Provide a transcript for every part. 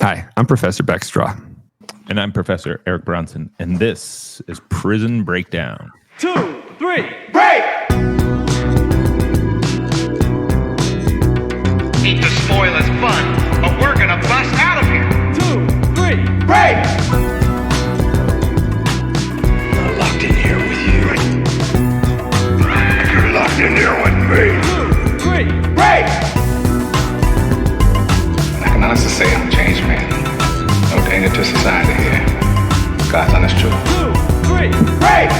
Hi, I'm Professor Beck Strah. And I'm Professor Eric Bronson, and this is Prison Breakdown. 2, 3, break! Eat the spoilers fun, but we're gonna bust out of here. 2, 3, break! I'm locked in here with you. You're locked in here with me. 2, 3, break! I can honestly say I'm a changed man. No danger to society here. God's honest truth. 2, 3, break!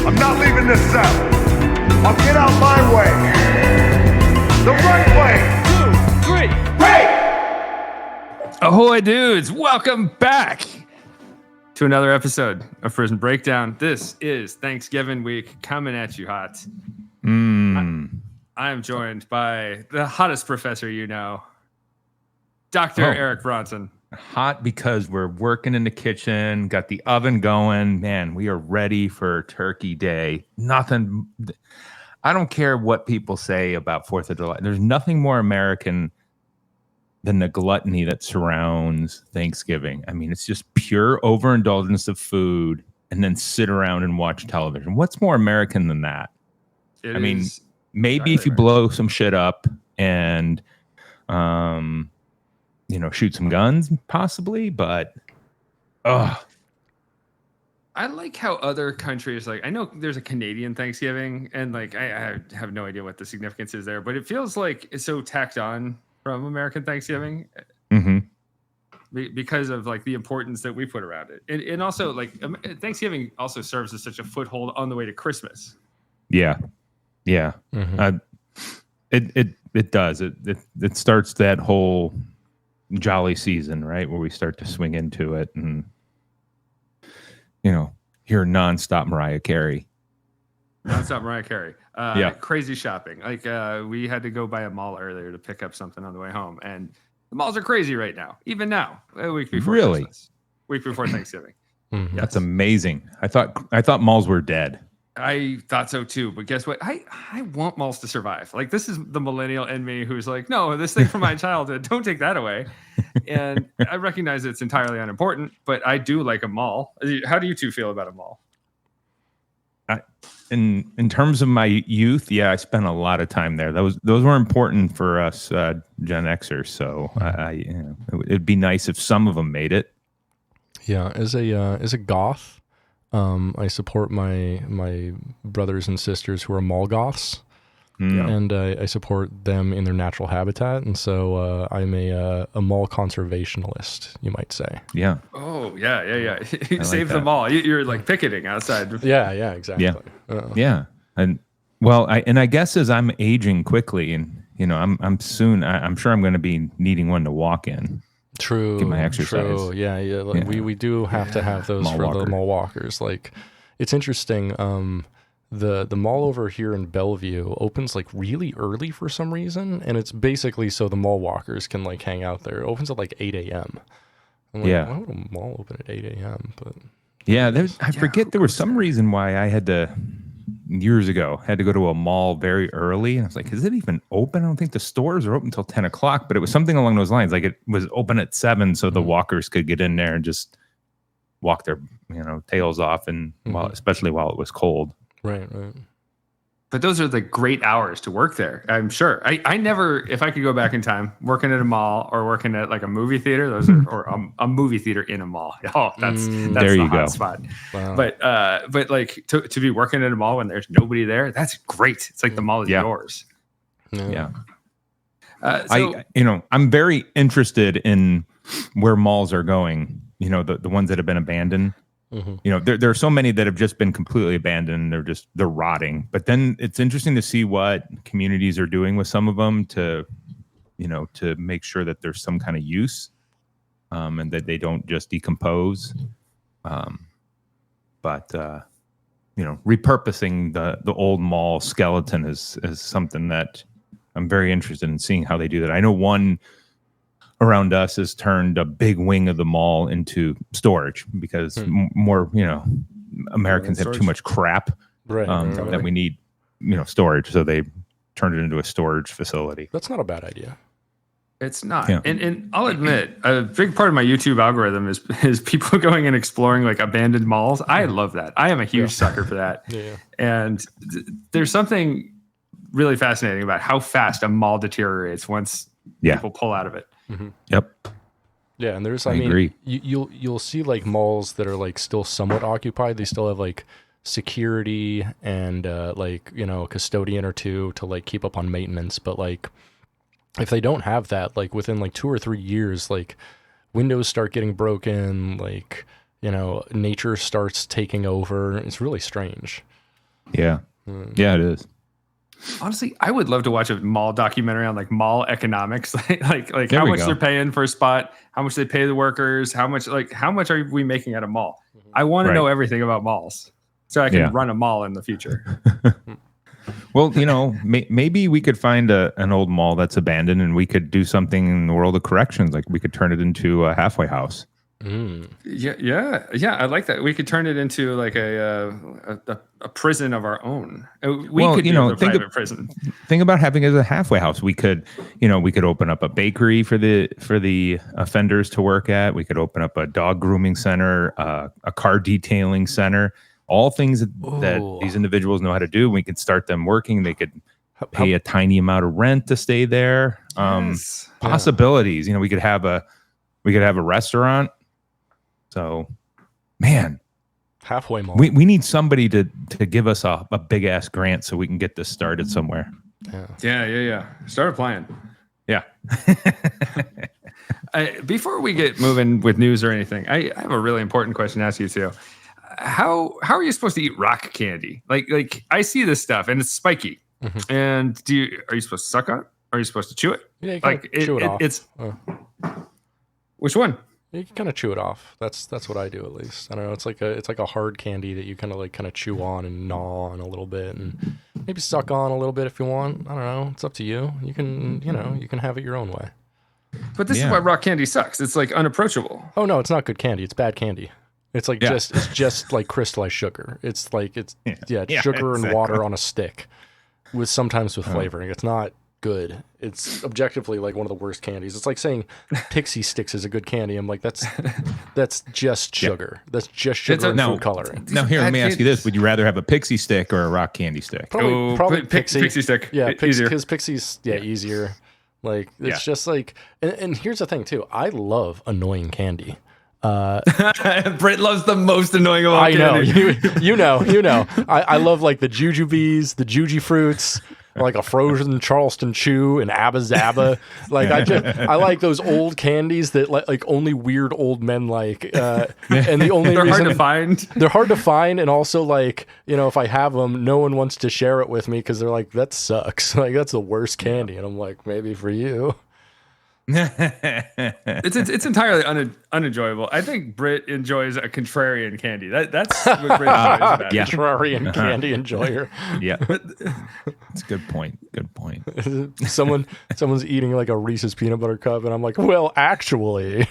I'm not leaving this cell. I'll get out my way. The right way. 2, 3, break! Ahoy, dudes! Welcome back to another episode of Prison Breakdown. This is Thanksgiving week, coming at you hot. I am joined by the hottest professor you know, Dr. Eric Bronson. Hot because we're working in the kitchen, got the oven going. Man, we are ready for Turkey Day. Nothing. I don't care what people say about 4th of July. There's nothing more American than the gluttony that surrounds Thanksgiving. I mean, it's just pure overindulgence of food and then sit around and watch television. What's more American than that? I mean, maybe if you blow some shit up and, shoot some guns, possibly, but, I like how other countries, like, I know there's a Canadian Thanksgiving, and, like, I have no idea what the significance is there, but it feels like it's so tacked on from American Thanksgiving because of, like, the importance that we put around it. And also, like, Thanksgiving also serves as such a foothold on the way to Christmas. Yeah. Mm-hmm. It does. It starts that whole jolly season, right, where we start to swing into it and hear nonstop Mariah Carey. Crazy shopping. Like we had to go by a mall earlier to pick up something on the way home, and the malls are crazy right now. Even now, a week before Christmas, week before Thanksgiving. Yes. That's amazing. I thought malls were dead. I thought so too, but guess what? I want malls to survive. Like, this is the millennial in me who's like, no, this thing from my childhood, don't take that away. And I recognize it's entirely unimportant, but I do like a mall. How do you two feel about a mall? In terms of my youth, I spent a lot of time there. Those were important for us Gen Xers. So it'd be nice if some of them made it. Yeah, as a goth. I support my brothers and sisters who are mall goths, and I support them in their natural habitat. And so I'm a mall conservationalist, you might say. Yeah. Oh, yeah. Save the mall. You're like picketing outside. Yeah, exactly. Yeah. And well, I guess as I'm aging quickly, and I'm soon. I'm sure I'm going to be needing one to walk in. True. Get my exercise. True. Yeah. We do have to have those for the mall walkers. Like, it's interesting. The mall over here in Bellevue opens like really early for some reason, and it's basically so the mall walkers can like hang out there. It opens at like 8 a.m. I'm like, why would a mall open at 8 a.m.? But I forget there was some reason why I had to years ago had to go to a mall very early, and I was like, is it even open? I don't think the stores are open until 10 o'clock, but it was something along those lines. Like, it was open at 7 so the walkers could get in there and just walk their tails off, and especially while it was cold. Right. But those are the great hours to work there, I'm sure. I never, if I could go back in time, working at a mall or working at like a movie theater, or a movie theater in a mall. Oh, that's there you the hot go. spot. Wow. But like to be working at a mall when there's nobody there, that's great. It's like the mall is yours. Yeah. I'm very interested in where malls are going. The ones that have been abandoned. There are so many that have just been completely abandoned. They're rotting. But then it's interesting to see what communities are doing with some of them to make sure that there's some kind of use, and that they don't just decompose. But repurposing the old mall skeleton is something that I'm very interested in seeing how they do that. I know one around us has turned a big wing of the mall into storage because more, Americans have too much crap that we need, storage. So they turned it into a storage facility. That's not a bad idea. It's not. Yeah. And I'll admit, a big part of my YouTube algorithm is people going and exploring like abandoned malls. I love that. I am a huge sucker for that. Yeah. And there's something really fascinating about how fast a mall deteriorates once people pull out of it. Mm-hmm. Yep. Yeah, and there's I agree. You'll see like malls that are like still somewhat occupied. They still have like security and like, you know, a custodian or two to like keep up on maintenance, but like if they don't have that, like within like 2 or 3 years, like windows start getting broken, like, you know, nature starts taking over. It's really strange. Yeah. Yeah, it is. Honestly, I would love to watch a mall documentary on like mall economics, like There how we much go. they're paying for a spot, how much they pay the workers, how much are we making at a mall? I want to know everything about malls so I can run a mall in the future. Well, you know, maybe we could find an old mall that's abandoned, and we could do something in the world of corrections. Like we could turn it into a halfway house. Yeah. I like that. We could turn it into like a prison of our own. We could be a private prison. Think about having it as a halfway house. We could open up a bakery for the offenders to work at. We could open up a dog grooming center, a car detailing center. All things that these individuals know how to do. We could start them working. They could pay a tiny amount of rent to stay there. Possibilities. You know, we could have a restaurant. So, man, halfway mall. We need somebody to give us a big ass grant so we can get this started somewhere. Yeah. Start applying. Yeah. Before we get moving with news or anything, I have a really important question to ask you too. How are you supposed to eat rock candy? Like I see this stuff and it's spiky. Mm-hmm. And are you supposed to suck on it? Or are you supposed to chew it? Yeah, you can chew it off. Which one? You can kind of chew it off. That's what I do at least. I don't know. It's like a hard candy that you kind of chew on and gnaw on a little bit and maybe suck on a little bit if you want. I don't know. It's up to you. You can have it your own way. But this is why rock candy sucks. It's like unapproachable. Oh no, it's not good candy. It's bad candy. It's like just like crystallized sugar. It's sugar and water on a stick sometimes with flavoring. It's not good. It's objectively like one of the worst candies. It's like saying Pixie Sticks is a good candy. I'm like, that's just sugar. That's just sugar and food coloring. Now here, let me ask you this: would you rather have a Pixie Stick or a rock candy stick? Probably Pixie Stick. Yeah, because Pixie's easier. Like it's just like, and here's the thing too. I love annoying candy. Britt loves the most annoying of all candy. You know. I love like the jujubes, the juji fruits, like a frozen Charleston Chew and Abba Zaba. Like I like those old candies that like only weird old men like. And the only they're reason hard to find. They're hard to find, and also like, you know, if I have them, no one wants to share it with me because they're like, that sucks. Like that's the worst candy, and I'm like, maybe for you. It's entirely unenjoyable. I think Britt enjoys a contrarian candy. That's what Britt enjoys about it. Contrarian candy enjoyer. Yeah, it's a good point. Good point. Someone's eating like a Reese's peanut butter cup, and I'm like, well, actually.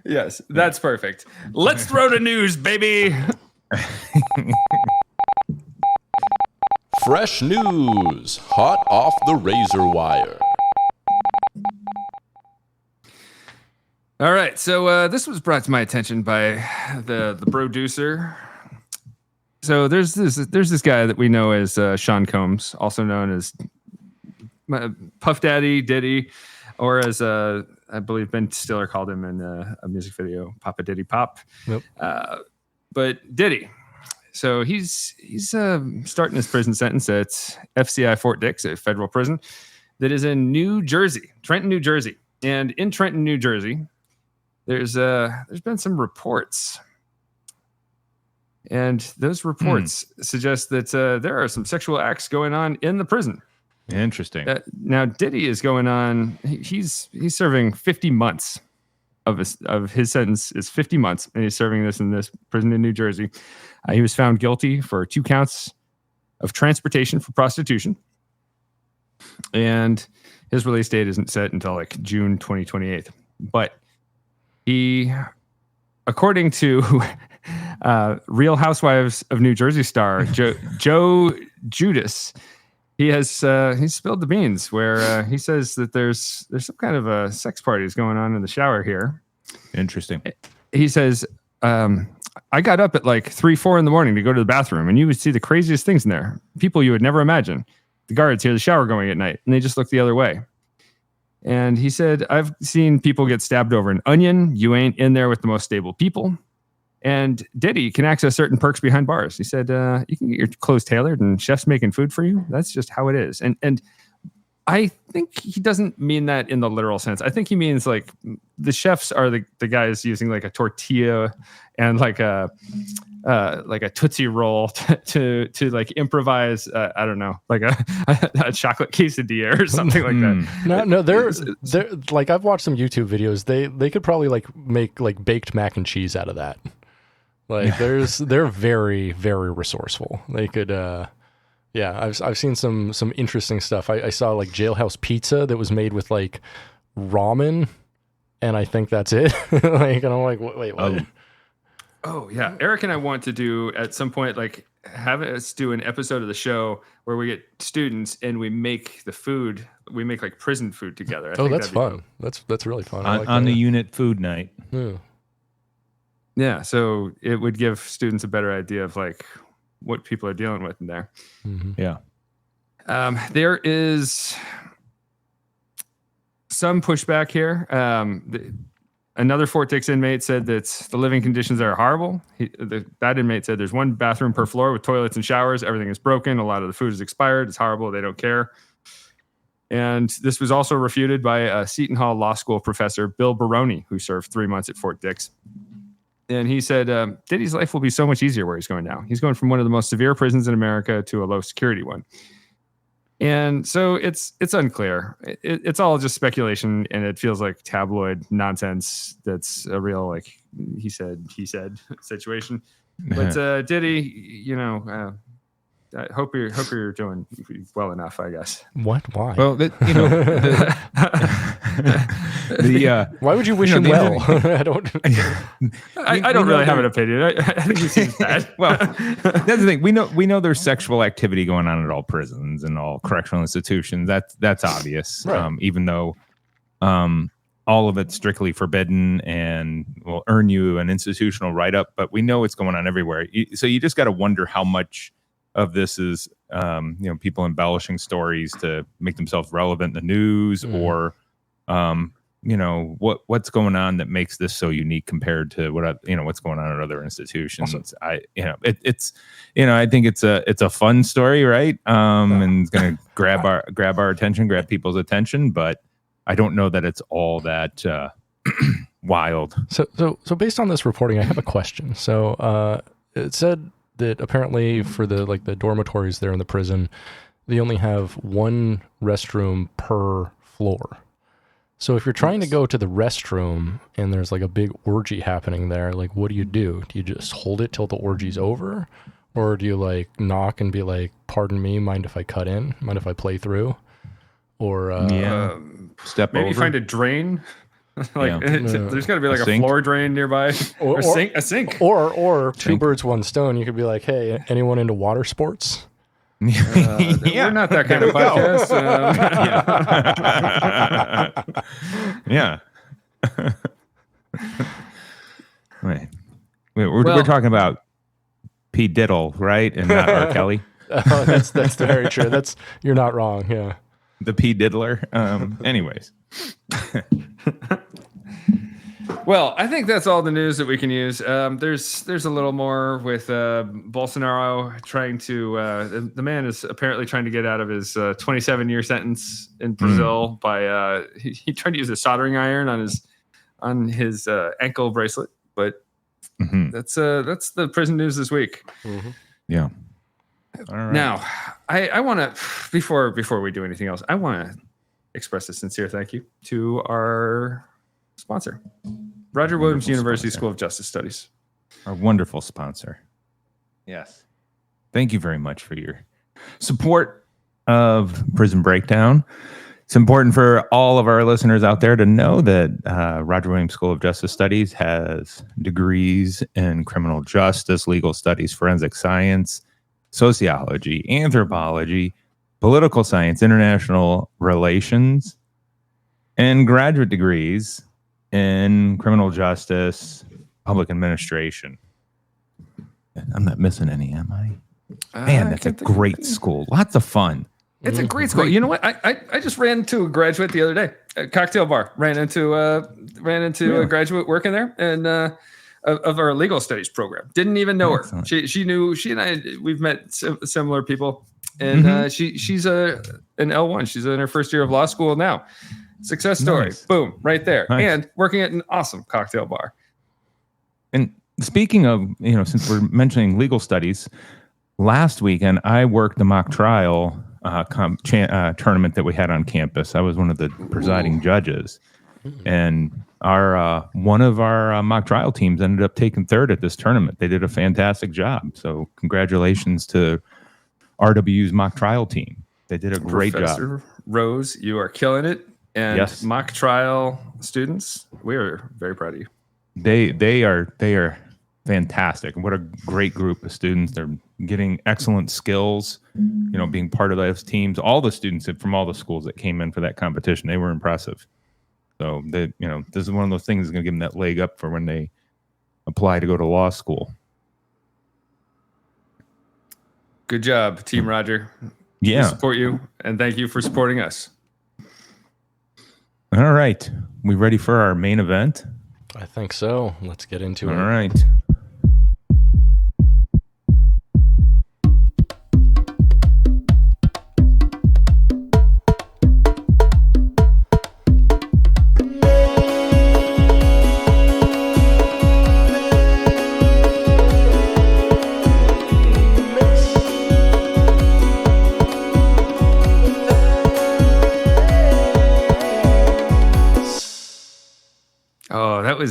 Yes, that's perfect. Let's throw to news, baby. Fresh news, hot off the razor wire. All right, so this was brought to my attention by the producer. So there's this guy that we know as Sean Combs, also known as Puff Daddy, Diddy, or as I believe Ben Stiller called him in a music video, Papa Diddy Pop. Yep. But Diddy. So he's starting his prison sentence at FCI Fort Dix, a federal prison that is in New Jersey, Trenton, New Jersey. And in Trenton, New Jersey, there's been some reports, and those reports suggest that there are some sexual acts going on in the prison. Interesting. Now Diddy is going on. He's serving 50 months of his sentence is 50 months, and he's serving this in this prison in New Jersey. He was found guilty for 2 counts of transportation for prostitution, and his release date isn't set until like June 2028. But he, according to Real Housewives of New Jersey star Joe Judas. He has he spilled the beans where he says that there's some kind of a sex parties going on in the shower here. Interesting. He says, I got up at like 3-4 in the morning to go to the bathroom, and you would see the craziest things in there. People you would never imagine. The guards hear the shower going at night, and they just look the other way. And he said, I've seen people get stabbed over an onion. You ain't in there with the most stable people. And Diddy can access certain perks behind bars. He said, you can get your clothes tailored and chefs making food for you. That's just how it is. And I think he doesn't mean that in the literal sense. I think he means like the chefs are the guys using like a tortilla and like a Tootsie Roll to like improvise, I don't know, like a chocolate quesadilla or something like that. No, they're like, I've watched some YouTube videos. They could probably like make like baked mac and cheese out of that. Like they're very, very resourceful. They could, I've seen some interesting stuff. I saw like jailhouse pizza that was made with like ramen, and I think that's it. Like, and I'm like, wait, what? Oh yeah, Eric and I want to do at some point like have us do an episode of the show where we get students and we make the food. We make like prison food together. I think that's fun. That's really fun. On the unit food night. Yeah. Yeah, so it would give students a better idea of like what people are dealing with in there. Mm-hmm. Yeah. There is some pushback here. Another Fort Dix inmate said that the living conditions are horrible. That inmate said there's one bathroom per floor with toilets and showers. Everything is broken. A lot of the food is expired. It's horrible. They don't care. And this was also refuted by Seton Hall Law School professor Bill Baroni, who served 3 months at Fort Dix. And he said, Diddy's life will be so much easier where he's going now. He's going from one of the most severe prisons in America to a low security one. And so it's unclear. It's all just speculation, and it feels like tabloid nonsense. That's a real, like, he said situation. But Diddy, I hope you're doing well enough, I guess. What? Why? Well, why would you wish him well? I don't really have an opinion. I think he seems bad. Well, that's the thing. We know there's sexual activity going on at all prisons and all correctional institutions. That's obvious. Right. Even though all of it's strictly forbidden and will earn you an institutional write-up, but we know it's going on everywhere. So you just got to wonder how much of this is people embellishing stories to make themselves relevant in the news, or what's going on that makes this so unique compared to what's going on at other institutions. Also, I think it's a fun story, right? And it's going to grab our attention, grab people's attention, but I don't know that it's all that wild. So based on this reporting, I have a question. So it said that apparently for the dormitories there in the prison, they only have one restroom per floor. So if you're trying to go to the restroom and there's like a big orgy happening there, like what do? Do you just hold it till the orgy's over? Or do you like knock and be like, pardon me, mind if I cut in? Mind if I play through? Or step maybe over. Find a drain. There's got to be like a floor drain nearby, or a sink, or two birds, one stone. You could be like, hey, anyone into water sports? We're not that kind of podcast. Yeah. Wait, we're talking about P Diddle, right, and not R. Kelly. Oh, that's very true. You're not wrong. Yeah. The P Diddler. Anyways. Well, I think that's all the news that we can use. There's a little more with Bolsonaro trying to. The man is apparently trying to get out of his 27-year sentence in Brazil by he tried to use a soldering iron on his ankle bracelet. But that's the prison news this week. Mm-hmm. Yeah. All right. Now, I want to before we do anything else, I want to express a sincere thank you to our sponsor, Roger Williams University School of Justice Studies. Our wonderful sponsor. Yes. Thank you very much for your support of Prison Breakdown. It's important for all of our listeners out there to know that Roger Williams School of Justice Studies has degrees in criminal justice, legal studies, forensic science, sociology, anthropology, political science, international relations, and graduate degrees in criminal justice, public administration. I'm not missing any, am I? Man, that's a great school. Lots of fun. It's a great school. You know what? I just ran into a graduate the other day, a cocktail bar. Ran into a graduate working there, and of our legal studies program. Didn't even know her. She knew. She and I, we've met similar people, and she's an L1. She's in her first year of law school now. Success story. Nice. Boom, right there. Nice. And working at an awesome cocktail bar. And speaking of, since we're mentioning legal studies, last weekend I worked the mock trial tournament that we had on campus. I was one of the presiding judges, and our one of our mock trial teams ended up taking third at this tournament. They did a fantastic job. So congratulations to RW's mock trial team. They did a great Professor job. Rose, you are killing it. And yes. Mock trial students, we are very proud of you. They are fantastic. What a great group of students. They're getting excellent skills, being part of those teams. All the students from all the schools that came in for that competition, they were impressive. So this is one of those things that's going to give them that leg up for when they apply to go to law school. Good job, Team Roger. Yeah. We support you, and thank you for supporting us. All right. We ready for our main event? I think so. Let's get into it. All right.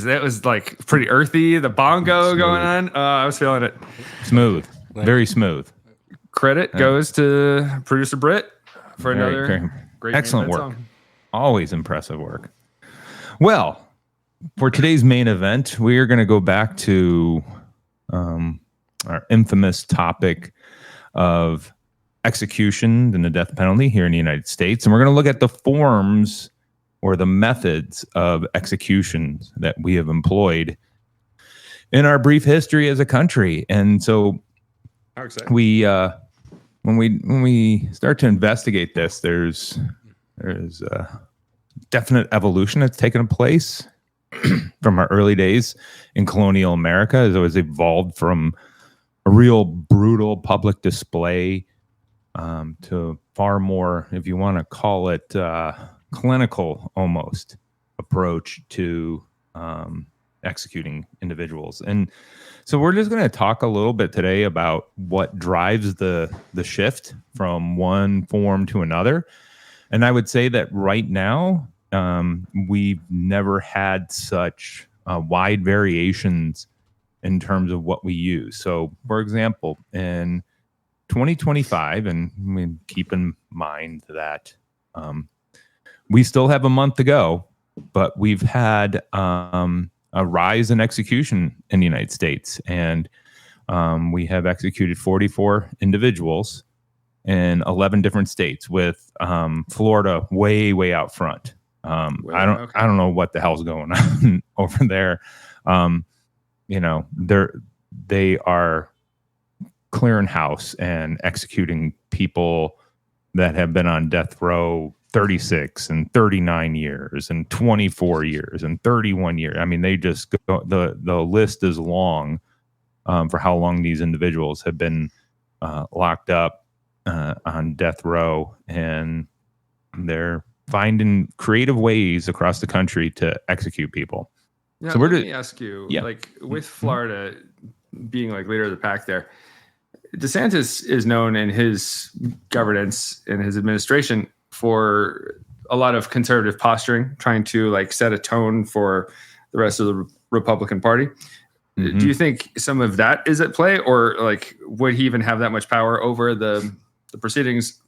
That was like pretty earthy. The bongo going on. I was feeling it. Smooth. Very smooth. Credit goes to producer Britt for another great excellent work. Song. Always impressive work. Well, for today's main event, we are going to go back to our infamous topic of execution and the death penalty here in the United States. And we're going to look at the forms or the methods of executions that we have employed in our brief history as a country. And so we when we start to investigate this, there's a definite evolution that's taken place from our early days in colonial America, as it was evolved from a real brutal public display to far more, if you want to call it, clinical almost approach to executing individuals. And so we're just going to talk a little bit today about what drives the shift from one form to another. And I would say that right now, we've never had such wide variations in terms of what we use. So, for example, in 2025, and keep in mind that we still have a month to go, but we've had a rise in execution in the United States. And we have executed 44 individuals in 11 different states, with Florida way out front. I don't know what the hell's going on over there. They are clearing house and executing people that have been on death row 36 and 39 years and 24 years and 31 years. I mean, they just go, the list is long for how long these individuals have been locked up on death row, and they're finding creative ways across the country to execute people. Now, so let me ask you, like with Florida being like leader of the pack there, DeSantis is known in his governance and his administration for a lot of conservative posturing, trying to like set a tone for the rest of the Republican Party. Mm-hmm. Do you think some of that is at play, or like would he even have that much power over the proceedings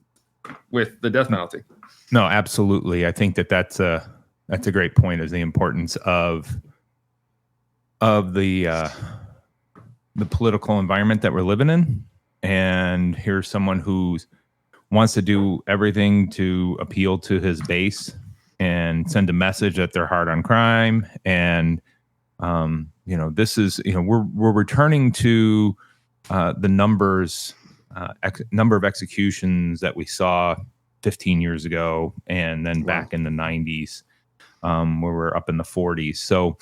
with the death penalty? No, absolutely. I think that's a great point, is the importance of the political environment that we're living in. and here's someone who wants to do everything to appeal to his base and send a message that they're hard on crime. And this is we're returning to the number of executions that we saw 15 years ago, and then back in the 90s, where we're up in the 40s. So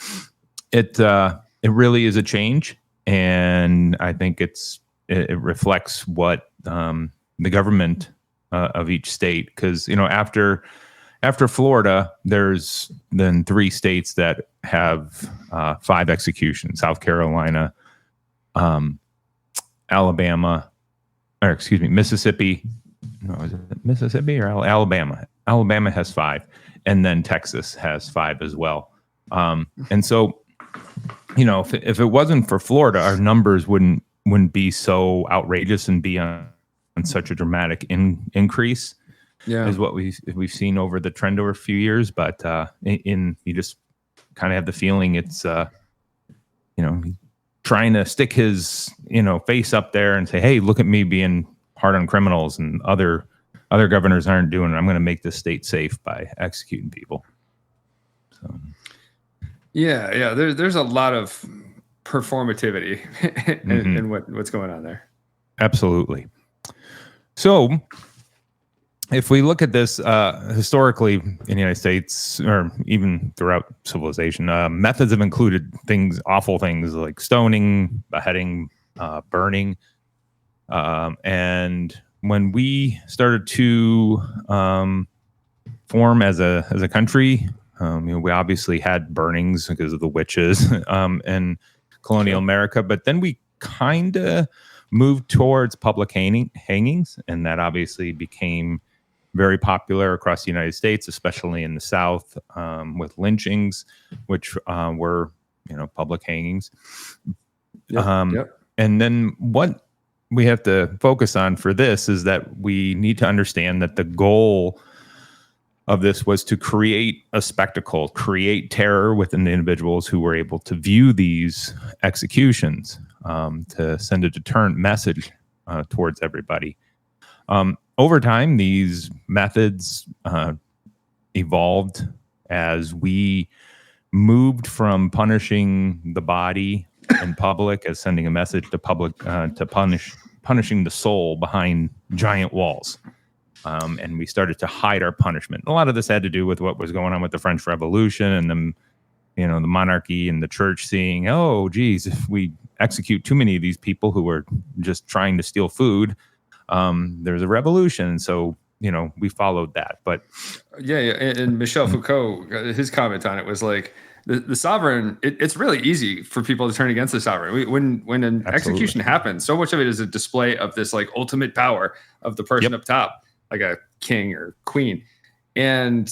it really is a change, and I think it reflects what the government of each state, because after Florida, there's then 3 states that have 5 executions: South Carolina, Alabama, or excuse me, Mississippi. No, is it Mississippi or Alabama? Alabama has 5, and then Texas has 5 as well. And so, if it wasn't for Florida, our numbers wouldn't be so outrageous and be on such a dramatic increase. Yeah, is what we've seen over the trend over a few years. But you just kind of have the feeling it's trying to stick his face up there and say, hey, look at me being hard on criminals, and other governors aren't doing it. I'm going to make this state safe by executing people. So yeah, there's a lot of performativity in what's going on there. Absolutely. So if we look at this historically in the United States, or even throughout civilization, methods have included awful things like stoning, beheading, burning. And when we started to form as a country, we obviously had burnings because of the witches and colonial America, but then we kind of moved towards public hangings, and that obviously became very popular across the United States, especially in the South, with lynchings, which were public hangings. And then what we have to focus on for this is that we need to understand that the goal of this was to create a spectacle, create terror within the individuals who were able to view these executions, to send a deterrent message towards everybody. Over time, these methods evolved as we moved from punishing the body in public as sending a message to public to punishing the soul behind giant walls. And we started to hide our punishment. A lot of this had to do with what was going on with the French Revolution and the monarchy and the church seeing, oh, geez, if we execute too many of these people who were just trying to steal food, there's a revolution. So, we followed that. But yeah. And Michel Foucault, his comment on it was like, the sovereign, it's really easy for people to turn against the sovereign. When an execution happens, so much of it is a display of this like ultimate power of the person up top, like a king or queen. And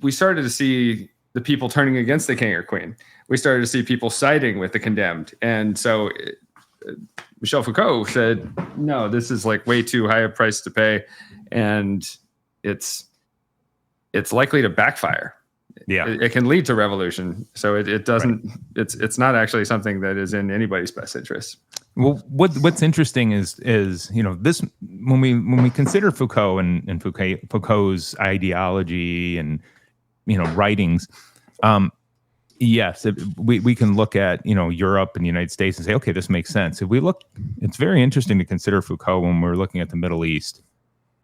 we started to see the people turning against the king or queen. We started to see people siding with the condemned. And so Michel Foucault said, no, this is like way too high a price to pay. And it's likely to backfire. Yeah, it can lead to revolution. So it doesn't. Right. It's not actually something that is in anybody's best interest. Well, what's interesting is this when we consider Foucault and Foucault's ideology and writings. Yes, we can look at Europe and the United States and say, okay, this makes sense. If we look, it's very interesting to consider Foucault when we're looking at the Middle East.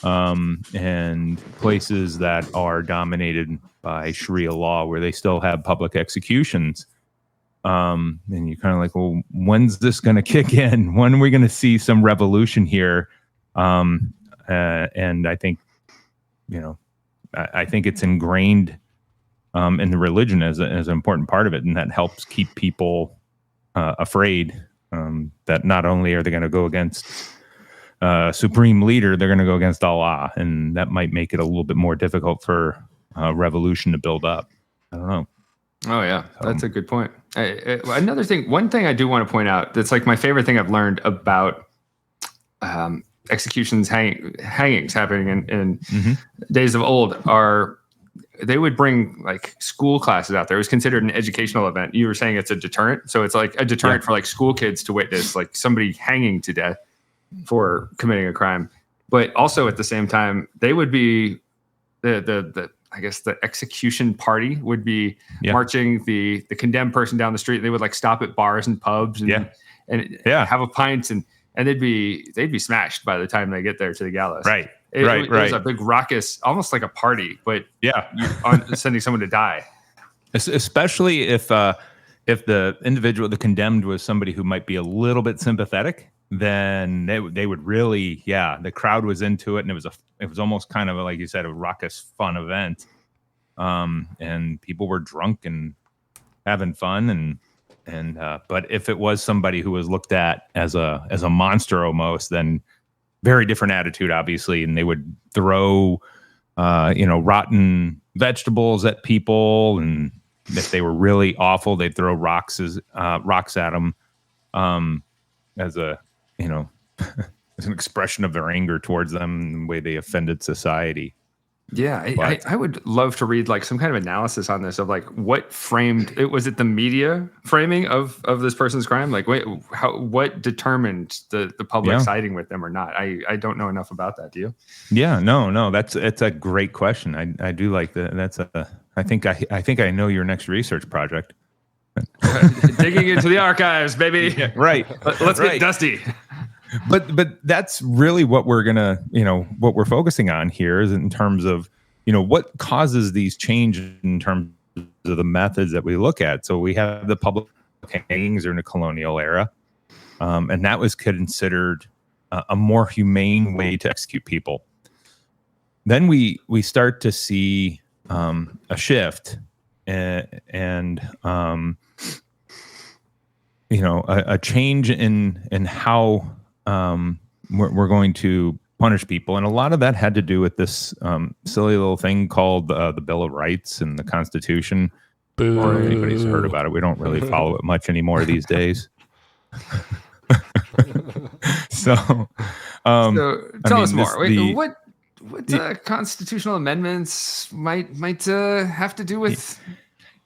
And places that are dominated by Sharia law, where they still have public executions. And you're kind of like, well, when's this going to kick in? When are we going to see some revolution here? And I think, I think it's ingrained in the religion as an important part of it, and that helps keep people afraid that not only are they going to go against supreme leader, they're going to go against Allah, and that might make it a little bit more difficult for revolution to build up. I don't know. Oh yeah, that's a good point. One thing I do want to point out that's like my favorite thing I've learned about executions, hangings happening in days of old are they would bring like school classes out there. It was considered an educational event. You were saying it's a deterrent. So it's like a deterrent for like school kids to witness like somebody hanging to death for committing a crime. But also at the same time, they would be the I guess the execution party would be marching the condemned person down the street. They would like stop at bars and pubs and have a pint and they'd be smashed by the time they get there to the gallows. Right. It was a big raucous, almost like a party, but sending someone to die. Especially if the individual, the condemned, was somebody who might be a little bit sympathetic, then they would really, the crowd was into it, and it was almost kind of like you said, a raucous, fun event, and people were drunk and having fun, and but if it was somebody who was looked at as a monster almost, then very different attitude, obviously, and they would throw, rotten vegetables at people, and if they were really awful, they'd throw rocks at them, as a, as an expression of their anger towards them and the way they offended society. Yeah, I would love to read like some kind of analysis on this of like what framed it. Was it the media framing of this person's crime? Like, what determined the public siding with them or not? I don't know enough about that. Do you? Yeah, no, it's a great question. I do like that. I think I know your next research project. Digging into the archives, baby. Yeah, right. Let's get dusty. But that's really what we're gonna, what we're focusing on here is in terms of, what causes these changes in terms of the methods that we look at. So we have the public hangings during the colonial era, and that was considered a more humane way to execute people. Then we start to see a shift and a change in how we're going to punish people. And a lot of that had to do with this silly little thing called the Bill of Rights and the Constitution. Boo. Or if anybody's heard about it. We don't really follow it much anymore these days. So tell us more. What constitutional amendments might have to do with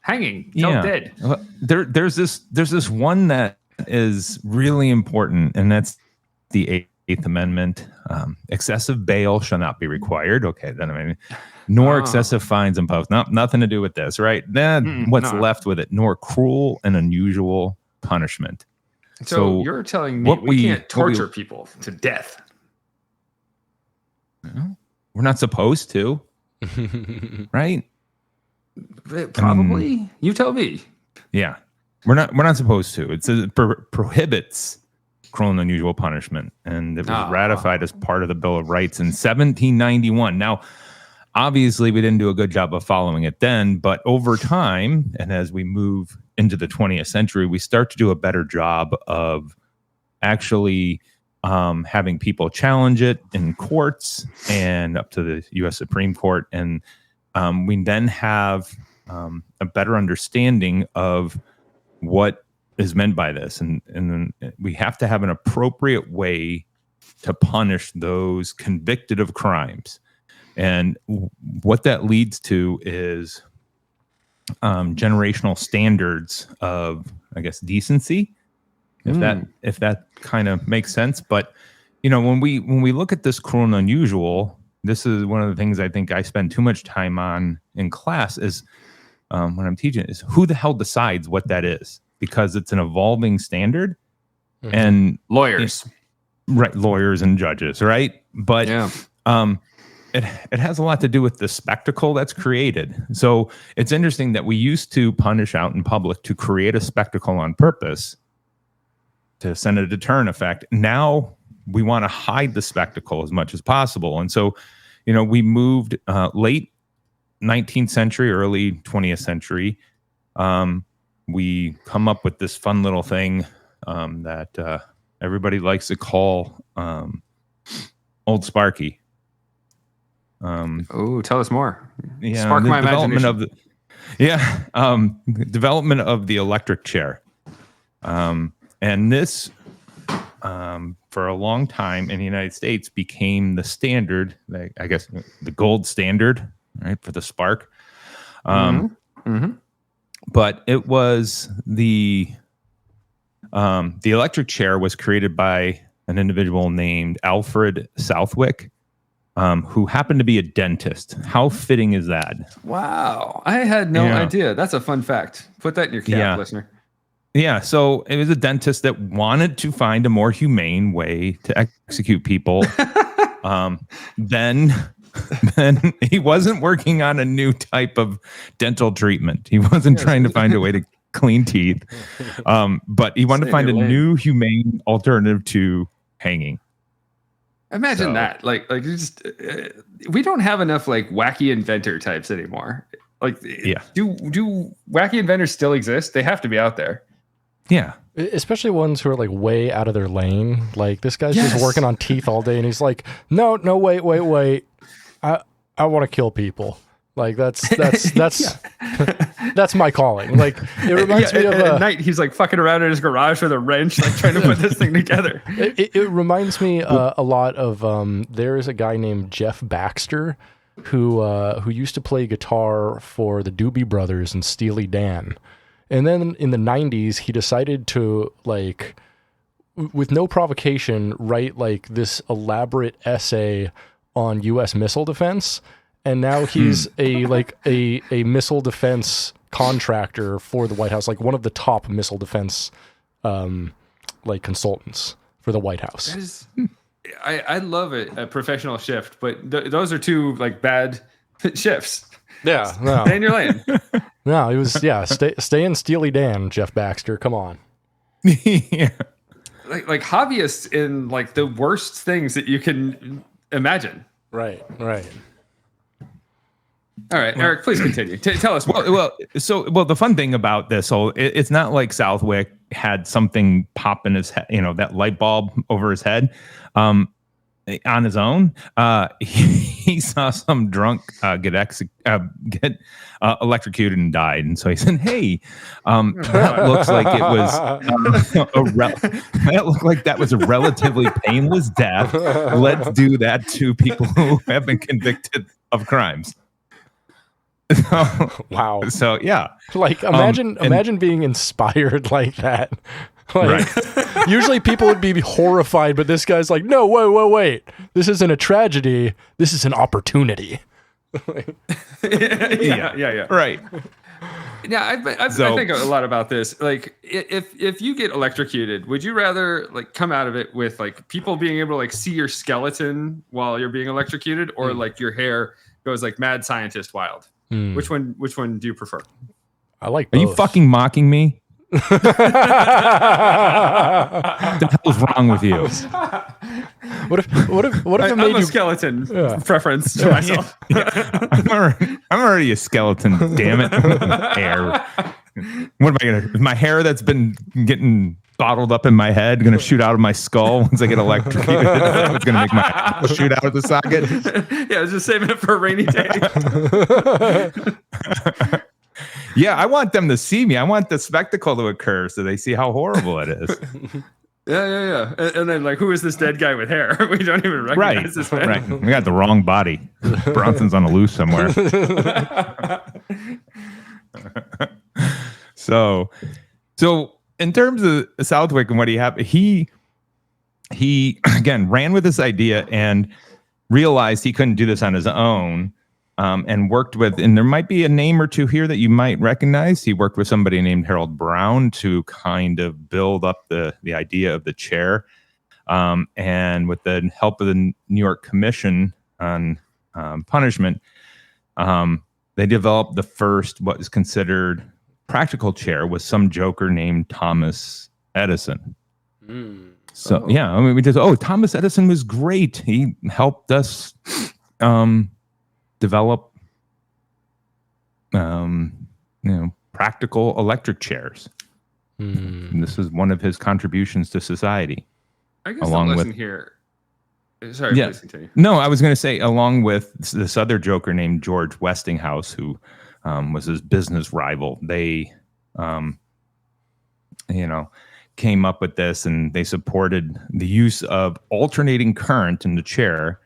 hanging? Dead. There's this one that is really important, and that's the Eighth Amendment. Excessive bail shall not be required. Okay, then nor excessive fines imposed. Nothing to do with this, right? Then what's left with it? Nor cruel and unusual punishment. So you're telling me we can't torture people to death? We're not supposed to, right? Probably. You tell me. Yeah, we're not supposed to. It prohibits cruel and unusual punishment, and it was ratified as part of the Bill of Rights in 1791. Now, obviously, we didn't do a good job of following it then, but over time, and as we move into the 20th century, we start to do a better job of actually having people challenge it in courts and up to the U.S. Supreme Court, and we then have a better understanding of what is meant by this, and then we have to have an appropriate way to punish those convicted of crimes, and what that leads to is generational standards of, I guess, decency, if that kind of makes sense. But when we look at this cruel and unusual, this is one of the things I think I spend too much time on in class is when I'm teaching is who the hell decides what that is, because it's an evolving standard, and lawyers, right? Lawyers and judges, right? But it has a lot to do with the spectacle that's created. So it's interesting that we used to punish out in public to create a spectacle on purpose to send a deterrent effect. Now we want to hide the spectacle as much as possible, and so we moved late 19th century, early 20th century. We come up with this fun little thing that everybody likes to call Old Sparky. Tell us more. Yeah, Spark my imagination. Development of the electric chair. And this, for a long time in the United States, became the standard, I guess, the gold standard, right, for the spark. But it was the electric chair was created by an individual named Alfred Southwick, who happened to be a dentist. How fitting is that? Wow. I had no idea. That's a fun fact. Put that in your cap, listener. Yeah. So it was a dentist that wanted to find a more humane way to execute people. Then he wasn't working on a new type of dental treatment. He wasn't trying to find a way to clean teeth. But he wanted to find a new humane alternative to hanging. Imagine that. Like just we don't have enough like wacky inventor types anymore. Like, do wacky inventors still exist? They have to be out there. Yeah. Especially ones who are like way out of their lane. Like this guy's just working on teeth all day and he's like, no, wait. I want to kill people. Like that's that's my calling. Like it reminds me of at night he's like fucking around in his garage with a wrench, like trying to put this thing together. It reminds me a lot of there is a guy named Jeff Baxter who used to play guitar for the Doobie Brothers and Steely Dan. And then in the 90s, he decided to, like, with no provocation, write, like, this elaborate essay on U.S. missile defense. And now he's a missile defense contractor for the White House, like one of the top missile defense, consultants for the White House. I love it, a professional shift, but those are two, like, bad shifts. Yeah, no. Stay in your lane. No, he was stay in Steely Dan, Jeff Baxter. Come on. Yeah. Like hobbyists in like the worst things that you can imagine. Right. All right, Eric, please continue. Tell us more. Well, the fun thing about this it's not like Southwick had something pop in his head, that light bulb over his head. On his own, he saw some drunk get electrocuted and died, and so he said, "Hey, that looks like it was that looked like that was a relatively painless death. Let's do that to people who have been convicted of crimes." Wow. So yeah, like imagine being inspired like that. Like, usually people would be horrified, but this guy's like, no, wait. This isn't a tragedy. This is an opportunity. Yeah. Right. Yeah, I think a lot about this. Like, if you get electrocuted, would you rather like come out of it with like people being able to like see your skeleton while you're being electrocuted, or like your hair goes like mad scientist wild? Which one do you prefer? I like both. Are you fucking mocking me? What the hell's wrong with you? What if it made I'm a skeleton preference to myself? I'm already a skeleton. Damn it! Hair. What am I gonna? Is my hair that's been getting bottled up in my head gonna shoot out of my skull once I get electrocuted? It's gonna make my head shoot out of the socket. Yeah, I was just saving it for a rainy day. Yeah, I want them to see me. I want the spectacle to occur so they see how horrible it is. Yeah. And then, like, who is this dead guy with hair? We don't even recognize this man. Right. We got the wrong body. Bronson's on a loose somewhere. So in terms of Southwick and what he again ran with this idea and realized he couldn't do this on his own. And worked with, and there might be a name or two here that you might recognize. He worked with somebody named Harold Brown to kind of build up the idea of the chair. And with the help of the New York Commission on Punishment, they developed the first, what is considered practical chair, with some joker named Thomas Edison. So, yeah, I mean, we just, Thomas Edison was great. He helped us develop practical electric chairs. And this is one of his contributions to society. I guess the lesson here. Sorry, please continue. No, I was going to say, along with this other joker named George Westinghouse, who was his business rival, they came up with this, and they supported the use of alternating current in the chair,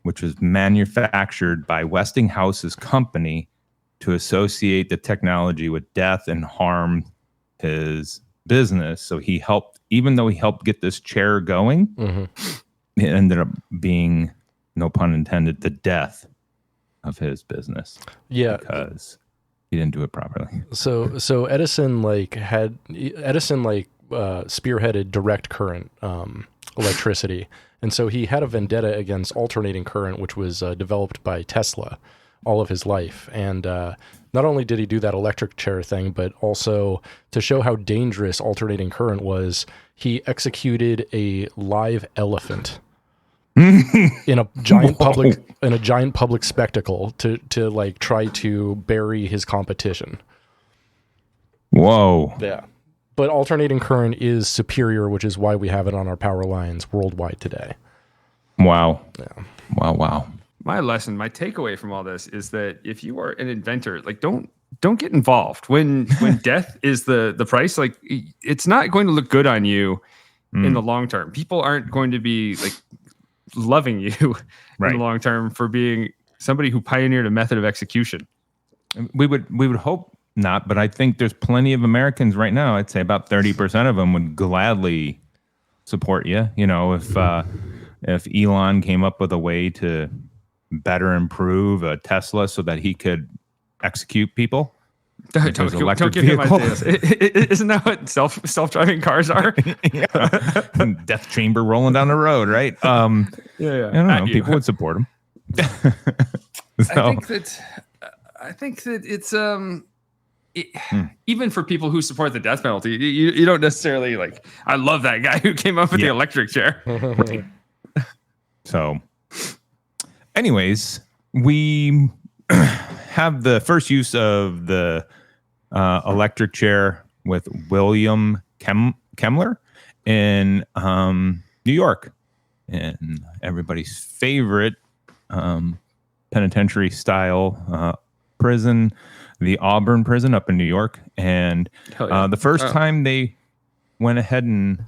which was manufactured by Westinghouse's company, to associate the technology with death and harm his business. So he helped, even though he helped get this chair going, it ended up being, no pun intended, the death of his business. Yeah, because he didn't do it properly. So Edison spearheaded direct current electricity, and so he had a vendetta against alternating current, which was developed by Tesla all of his life. And not only did he do that electric chair thing, but also to show how dangerous alternating current was, he executed a live elephant in a giant public spectacle to like try to bury his competition. Whoa. Yeah. But alternating current is superior, which is why we have it on our power lines worldwide today. Wow. Yeah. Wow. My lesson, my takeaway from all this is that if you are an inventor, like don't get involved when death is the price. Like it's not going to look good on you in the long term. People aren't going to be like loving you in the long term for being somebody who pioneered a method of execution. We would hope not, but I think there's plenty of Americans right now. I'd say about 30% of them would gladly support you. You know, if Elon came up with a way to better improve a Tesla so that he could execute people. Don't give him ideas. Isn't that what self-driving cars are? Death chamber rolling down the road, right? Yeah. I don't know. People would support him. I think that it's even for people who support the death penalty, you don't necessarily like. I love that guy who came up with the electric chair. So, anyways, we have the first use of the electric chair with William Kemmler in New York, in everybody's favorite penitentiary style prison, the Auburn prison up in New York. And the first time they went ahead and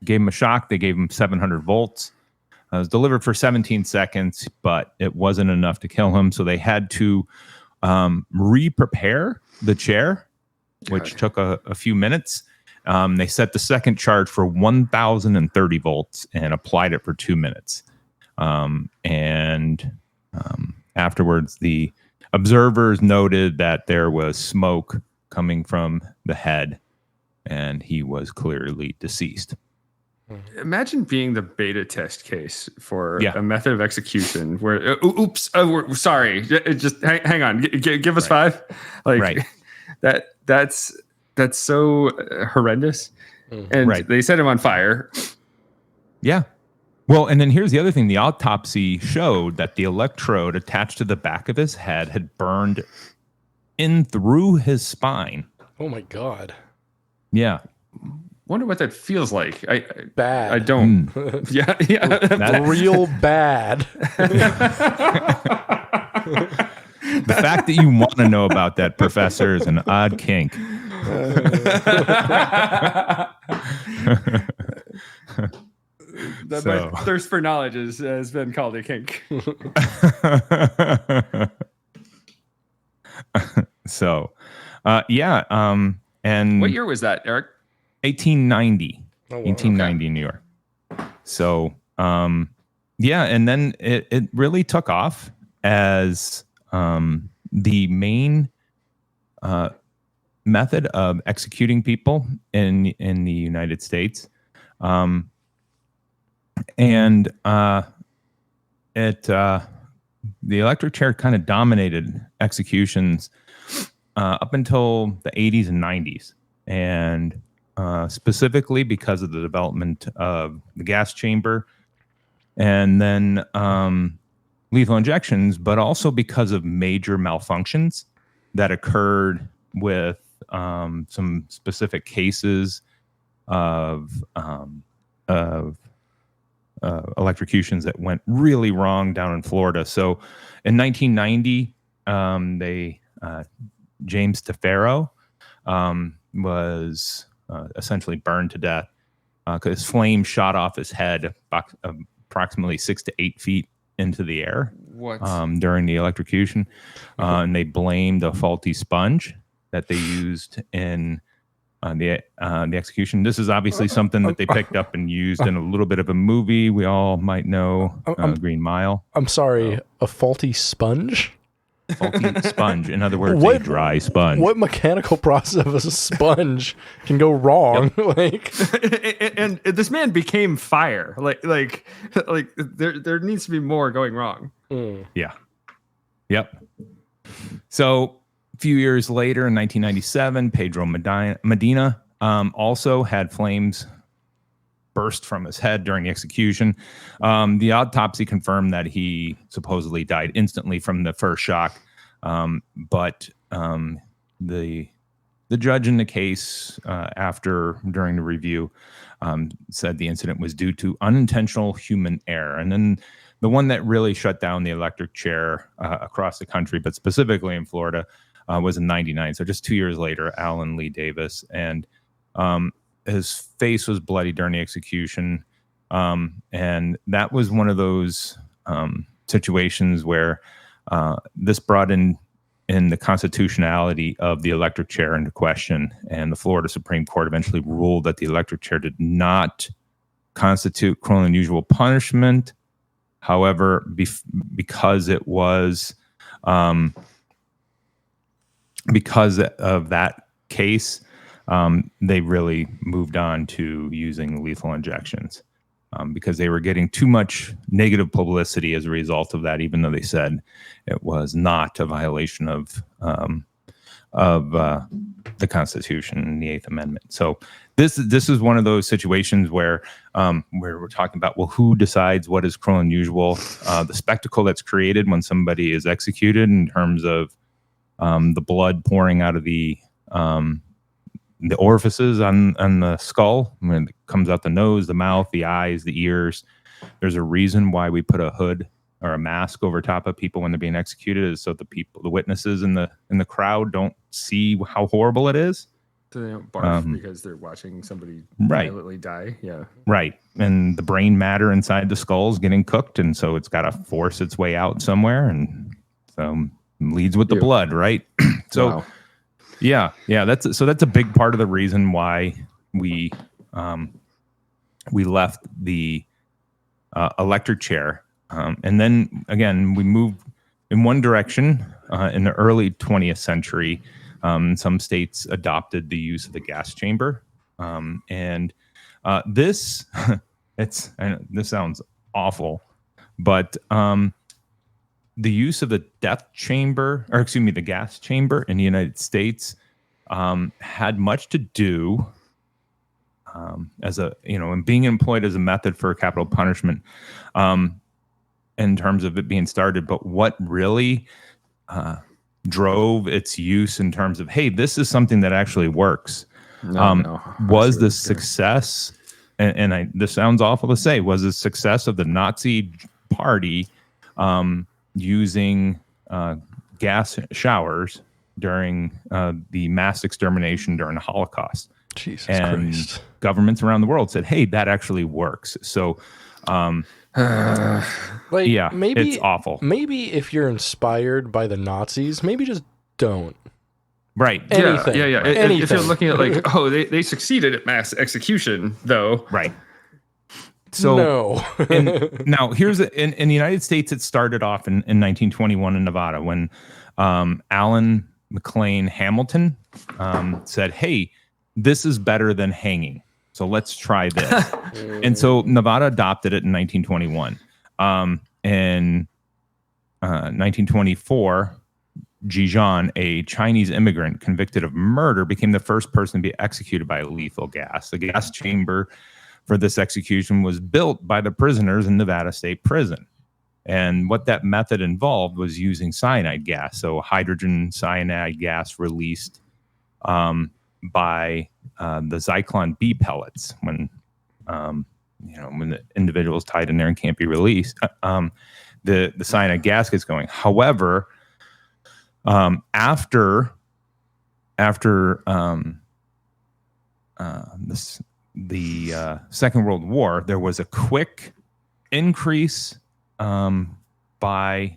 gave him a shock, they gave him 700 volts. It was delivered for 17 seconds, but it wasn't enough to kill him. So they had to re-prepare the chair, which took a few minutes. They set the second charge for 1,030 volts and applied it for 2 minutes. Afterwards, the observers noted that there was smoke coming from the head, and he was clearly deceased. Imagine being the beta test case for a method of execution where, sorry, just hang on, give us 5. Like that's so horrendous. And they set him on fire. Yeah. Well, and then here's the other thing. The autopsy showed that the electrode attached to the back of his head had burned in through his spine. Oh my God. Yeah. Wonder what that feels like. Bad. I don't. Yeah. Real bad. The fact that you want to know about that, Professor, is an odd kink. My thirst for knowledge has been called a kink. And what year was that, Eric? 1890. Oh, wow. 1890 in New York. So, and then it really took off as the main method of executing people in the United States. The electric chair kind of dominated executions up until the 80s and 90s. And specifically because of the development of the gas chamber and then lethal injections, but also because of major malfunctions that occurred with some specific cases of electrocutions that went really wrong down in Florida. So in 1990, James Tefero was essentially burned to death because flames shot off his head approximately 6 to 8 feet into the air. What? During the electrocution, and they blamed a faulty sponge that they used in the execution. This is obviously something that they picked up and used in a little bit of a movie we all might know, Green Mile. I'm sorry, a faulty sponge? Faulty sponge. In other words, a dry sponge. What mechanical process of a sponge can go wrong? Like, and this man became fire. Like there needs to be more going wrong. Yeah. Yep. So a few years later, in 1997, Pedro Medina also had flames burst from his head during the execution. The autopsy confirmed that he supposedly died instantly from the first shock. But the judge in the case during the review said the incident was due to unintentional human error. And then the one that really shut down the electric chair across the country, but specifically in Florida, was in 1999. So just 2 years later, Alan Lee Davis. And his face was bloody during the execution. And that was one of those situations where this brought in the constitutionality of the electric chair into question. And the Florida Supreme Court eventually ruled that the electric chair did not constitute cruel and unusual punishment. However, because it was because of that case, they really moved on to using lethal injections because they were getting too much negative publicity as a result of that, even though they said it was not a violation of the Constitution and the Eighth Amendment. So this is one of those situations where we're talking about, well, who decides what is cruel and unusual? The spectacle that's created when somebody is executed in terms of the blood pouring out of the orifices on the skull, when it comes out the nose, the mouth, the eyes, the ears. There's a reason why we put a hood or a mask over top of people when they're being executed, is so the witnesses in the crowd don't see how horrible it is. So they don't barf because they're watching somebody violently die. Yeah. Right. And the brain matter inside the skull is getting cooked, and so it's got to force its way out somewhere, and so leads with the blood, right? So wow. Yeah, that's a big part of the reason why we left the electric chair, and then again we moved in one direction in the early 20th century. Some states adopted the use of the gas chamber, and this this sounds awful, but the use of the the gas chamber in the United States had much to do and being employed as a method for capital punishment in terms of it being started. But what really drove its use in terms of, hey, this is something that actually works, was the success, and this sounds awful to say, was the success of the Nazi Party using gas showers during the mass extermination during the Holocaust. Jesus and Christ. Governments around the world said, hey, that actually works. So maybe it's awful. Maybe if you're inspired by the Nazis, maybe just don't. Right. Anything. Yeah. Anything. If you're looking at like, they succeeded at mass execution, though. Right. So no. now here's in the United States, it started off in 1921 in Nevada when Alan McLean Hamilton said, hey, this is better than hanging. So let's try this. And so Nevada adopted it in 1921. In 1924, Jijan, a Chinese immigrant convicted of murder, became the first person to be executed by lethal gas. The gas chamber for this execution was built by the prisoners in Nevada State Prison. And what that method involved was using cyanide gas. So hydrogen cyanide gas released by the Zyklon B pellets when the individual is tied in there and can't be released. The cyanide gas gets going. However, after the Second World War, there was a quick increase by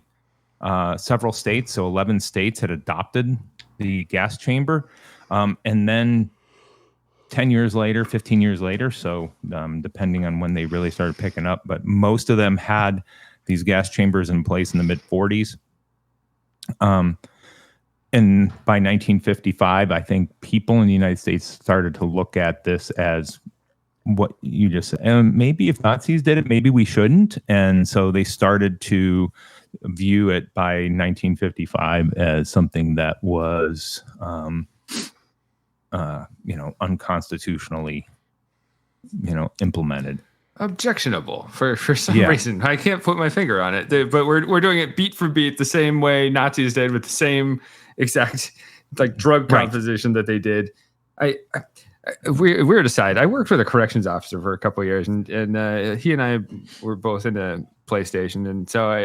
several states. So 11 states had adopted the gas chamber. And then 10 years later, 15 years later, so depending on when they really started picking up, but most of them had these gas chambers in place in the mid 40s. And by 1955, I think people in the United States started to look at this as what you just said. And maybe if Nazis did it, maybe we shouldn't. And so they started to view it by 1955 as something that was, unconstitutionally, implemented. Objectionable for some reason. I can't put my finger on it. But we're doing it beat for beat the same way Nazis did, with the same exact drug proposition that they did. Weird aside, I worked with a corrections officer for a couple of years, and he and I were both into PlayStation, and so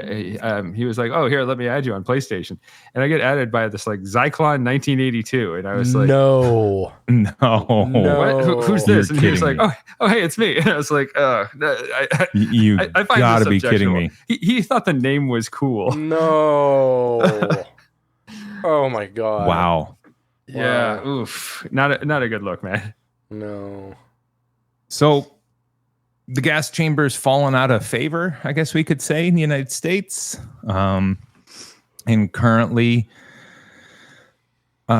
he was like, "Oh, here, let me add you on PlayStation," and I get added by this Zyklon 1982, and I was like, "No, what? Who's this?" And he was like, "Oh, hey, it's me." And I was like, "Oh, I find gotta this be kidding me." He thought the name was cool. No. Oh my god. Wow. Yeah. Wow. Oof. Not a good look, man. No. So the gas chamber's fallen out of favor, I guess we could say, in the United States. And currently, we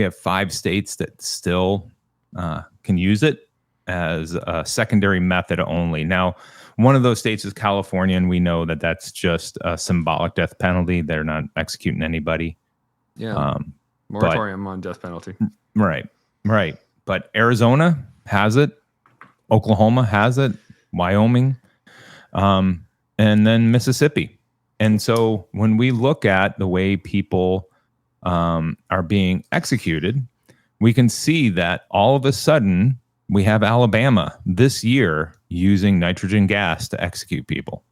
have 5 states that still can use it as a secondary method only. Now, one of those states is California, and we know that that's just a symbolic death penalty. They're not executing anybody. Yeah. Moratorium on death penalty. Right. But Arizona has it. Oklahoma has it. Wyoming. And then Mississippi. And so when we look at the way people are being executed, we can see that all of a sudden we have Alabama this year using nitrogen gas to execute people.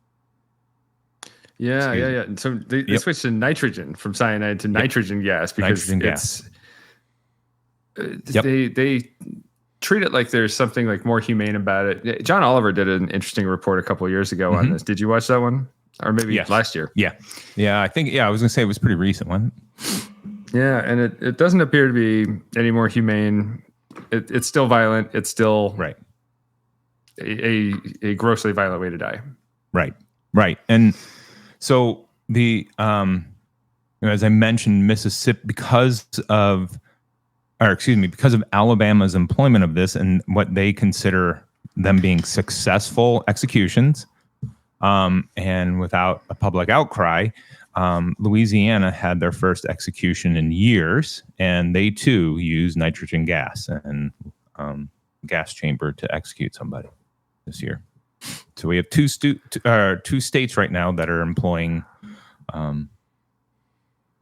Yeah. And so they switched to nitrogen from cyanide to nitrogen gas because they treat it like there's something like more humane about it. John Oliver did an interesting report a couple of years ago on this. Did you watch that one? Or maybe last year? Yeah. I think, I was going to say it was a pretty recent one. Yeah. And it doesn't appear to be any more humane. It's still violent. It's still a grossly violent way to die. Right. And so the as I mentioned, Mississippi, because of Alabama's employment of this and what they consider them being successful executions, and without a public outcry, Louisiana had their first execution in years, and they too use nitrogen gas and gas chamber to execute somebody this year. So we have two states right now that are employing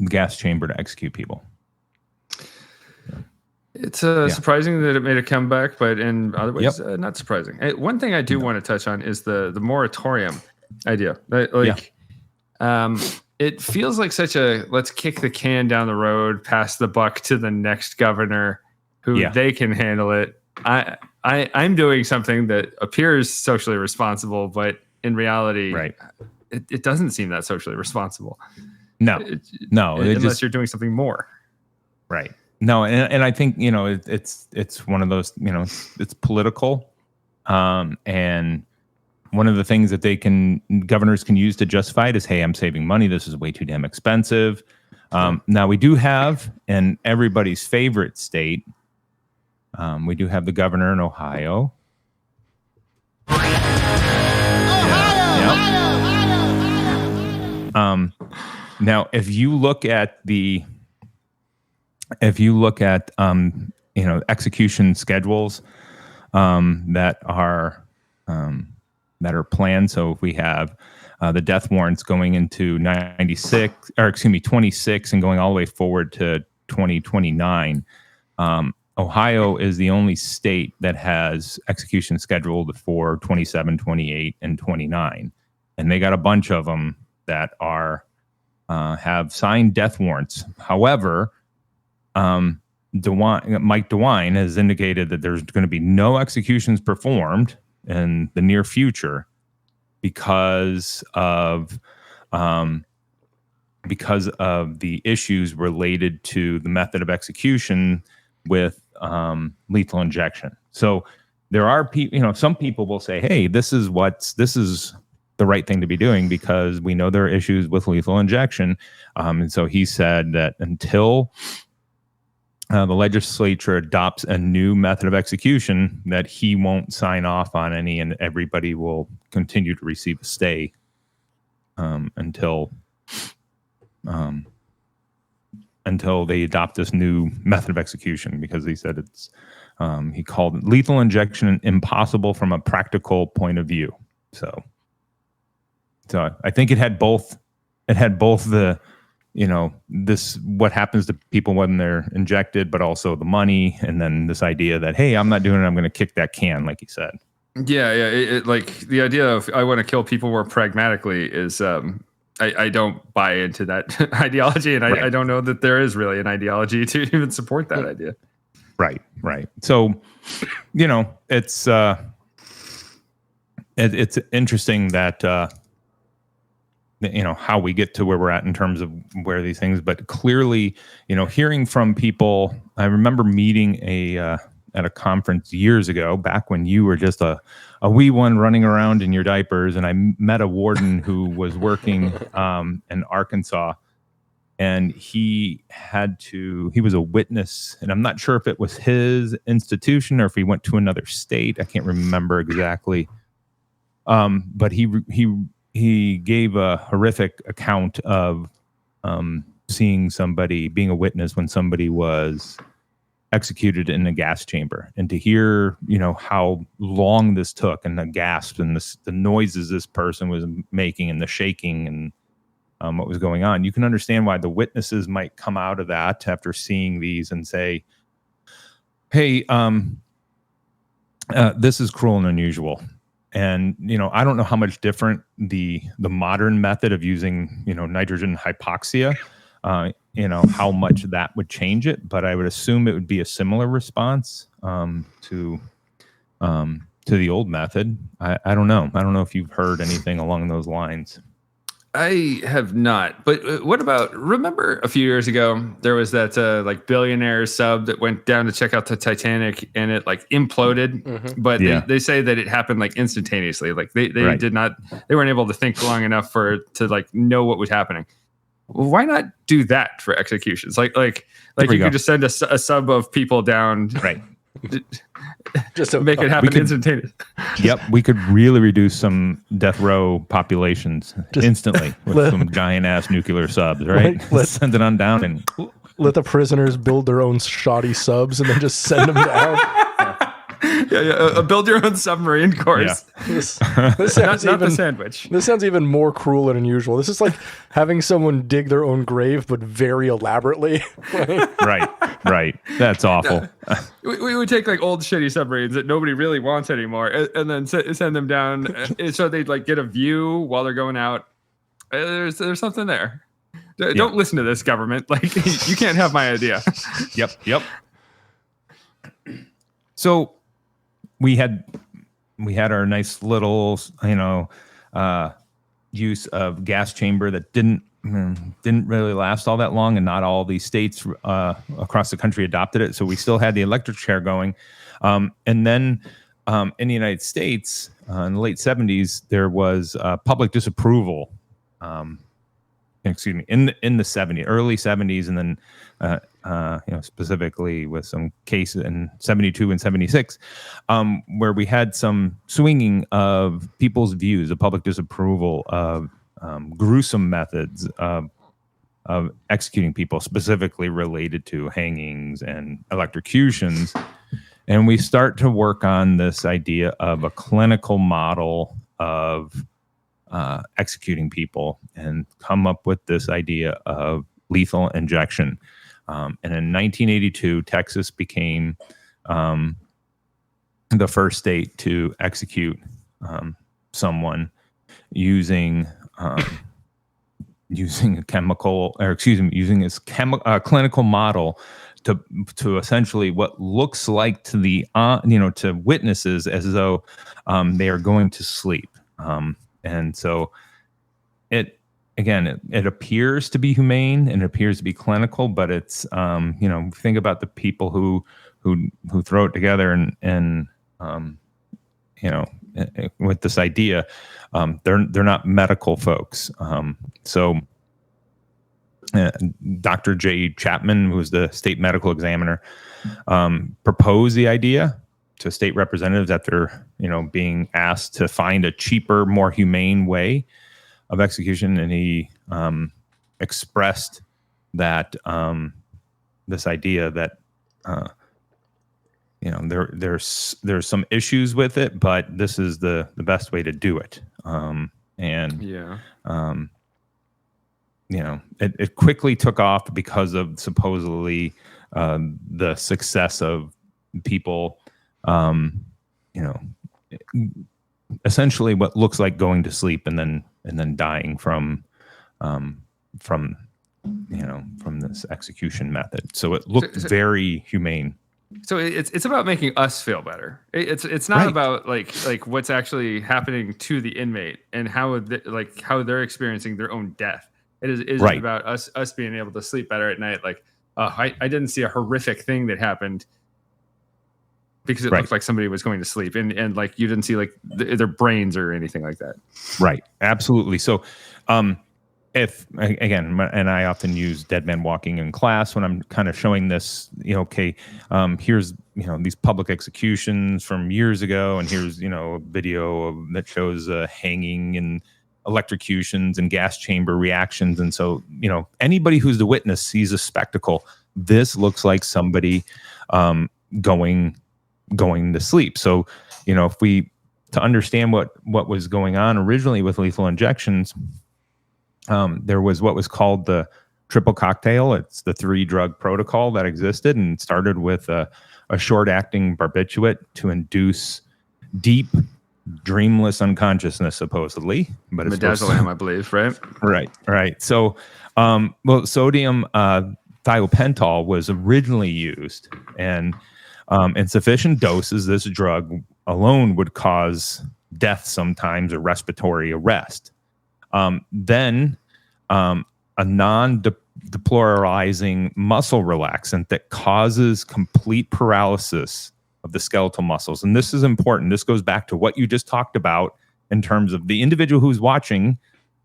gas chamber to execute people. It's surprising that it made a comeback, but in other ways, not surprising. One thing I do want to touch on is the moratorium idea. It feels like such a let's kick the can down the road, pass the buck to the next governor who they can handle it. I'm doing something that appears socially responsible, but in reality, it doesn't seem that socially responsible. No, unless you're doing something more. Right. No, and I think it's one of those it's political, and one of the things that governors can use to justify it is, hey, I'm saving money. This is way too damn expensive. Now we do have, in everybody's favorite state, we do have the governor in Ohio. Now, if you look at execution schedules that are planned, so if we have the death warrants going into 26 and going all the way forward to 2029. Ohio is the only state that has execution scheduled for 27, 28, and 29. And they got a bunch of them that are have signed death warrants. However, Mike DeWine has indicated that there's going to be no executions performed in the near future because of because of the issues related to the method of execution with lethal injection. So there are people, some people will say, hey, this is the right thing to be doing because we know there are issues with lethal injection. And so he said that until the legislature adopts a new method of execution, that he won't sign off on any, and everybody will continue to receive a stay until they adopt this new method of execution, because he said he called lethal injection impossible from a practical point of view. So I think it had both the, this, what happens to people when they're injected, but also the money. And then this idea that, hey, I'm not doing it, I'm going to kick that can, like he said. Yeah. It like the idea of I want to kill people more pragmatically is, I don't buy into that ideology. And I don't know that there is really an ideology to even support that idea. Right. So, it's interesting that, how we get to where we're at in terms of where these things, but clearly, hearing from people, I remember meeting at a conference years ago, back when you were just a wee one running around in your diapers. And I met a warden who was working in Arkansas, and he was a witness, and I'm not sure if it was his institution or if he went to another state. I can't remember exactly. But he gave a horrific account of being a witness when somebody was executed in a gas chamber, and to hear, how long this took, and the gasps and the noises this person was making, and the shaking, and what was going on. You can understand why the witnesses might come out of that after seeing these and say, hey, this is cruel and unusual. And, I don't know how much different the modern method of using, nitrogen hypoxia, how much that would change it, but I would assume it would be a similar response to the old method. I don't know. I don't know if you've heard anything along those lines. I have not, but what about, remember a few years ago, there was that like billionaire sub that went down to check out the Titanic, and it like imploded, but they say that it happened like instantaneously. Like they weren't able to think long enough to like know what was happening. Well, why not do that for executions? Like you could just send a sub of people down. Right. Just to make it happen instantaneously. Yep, we could really reduce some death row populations instantly with some giant ass nuclear subs, right? Let's send it on down and let the prisoners build their own shoddy subs and then just send them down. Build your own submarine course. Yeah. This sounds not the sandwich. This sounds even more cruel and unusual. This is like having someone dig their own grave, but very elaborately. Right. That's awful. We would take like old shitty submarines that nobody really wants anymore, and then send them down so they'd like get a view while they're going out. There's something there. Don't listen to this government. Like you can't have my idea. Yep. So we had our nice little, use of gas chamber that didn't really last all that long, and not all these states across the country adopted it. So we still had the electric chair going. And then in the United States, in the late 70s, there was public disapproval. In the 70s, early 70s, and then specifically with some cases in 72 and 76, where we had some swinging of people's views, of public disapproval of gruesome methods of executing people, specifically related to hangings and electrocutions. And we start to work on this idea of a clinical model of executing people, and come up with this idea of lethal injection. And in 1982, Texas became the first state to execute someone using a chemical, or using this clinical model to essentially what looks like to the to witnesses as though they are going to sleep. And so it again, it appears to be humane and it appears to be clinical, but it's think about the people who throw it together and with this idea, they're not medical folks. So Dr. J. Chapman, who was the state medical examiner, proposed the idea to state representatives after being asked to find a cheaper, more humane way of execution, and he expressed that this idea that there's some issues with it, but this is the best way to do it. It quickly took off because of supposedly the success of people, essentially what looks like going to sleep and then dying from this execution method. So it looked very humane. So it's about making us feel better. It's not about like what's actually happening to the inmate and how they're experiencing their own death. It is about us being able to sleep better at night. Like, I didn't see a horrific thing that happened because it looked like somebody was going to sleep, and like you didn't see like their brains or anything like that. Right. Absolutely. So, if again, and I often use dead man walking in class when I'm kind of showing this, here's, these public executions from years ago. And here's, a video that shows hanging and electrocutions and gas chamber reactions. And so, anybody who's the witness sees a spectacle. This looks like somebody going to sleep. So, if we, to understand what was going on originally with lethal injections, there was what was called the triple cocktail. It's the 3-drug protocol that existed and started with a short-acting barbiturate to induce deep, dreamless unconsciousness, supposedly. But it's midazolam, I believe, right? Right. So, sodium thiopental was originally used, and in sufficient doses, this drug alone would cause death sometimes or respiratory arrest. Then a non-depolarizing muscle relaxant that causes complete paralysis of the skeletal muscles. And this is important. This goes back to what you just talked about in terms of the individual who's watching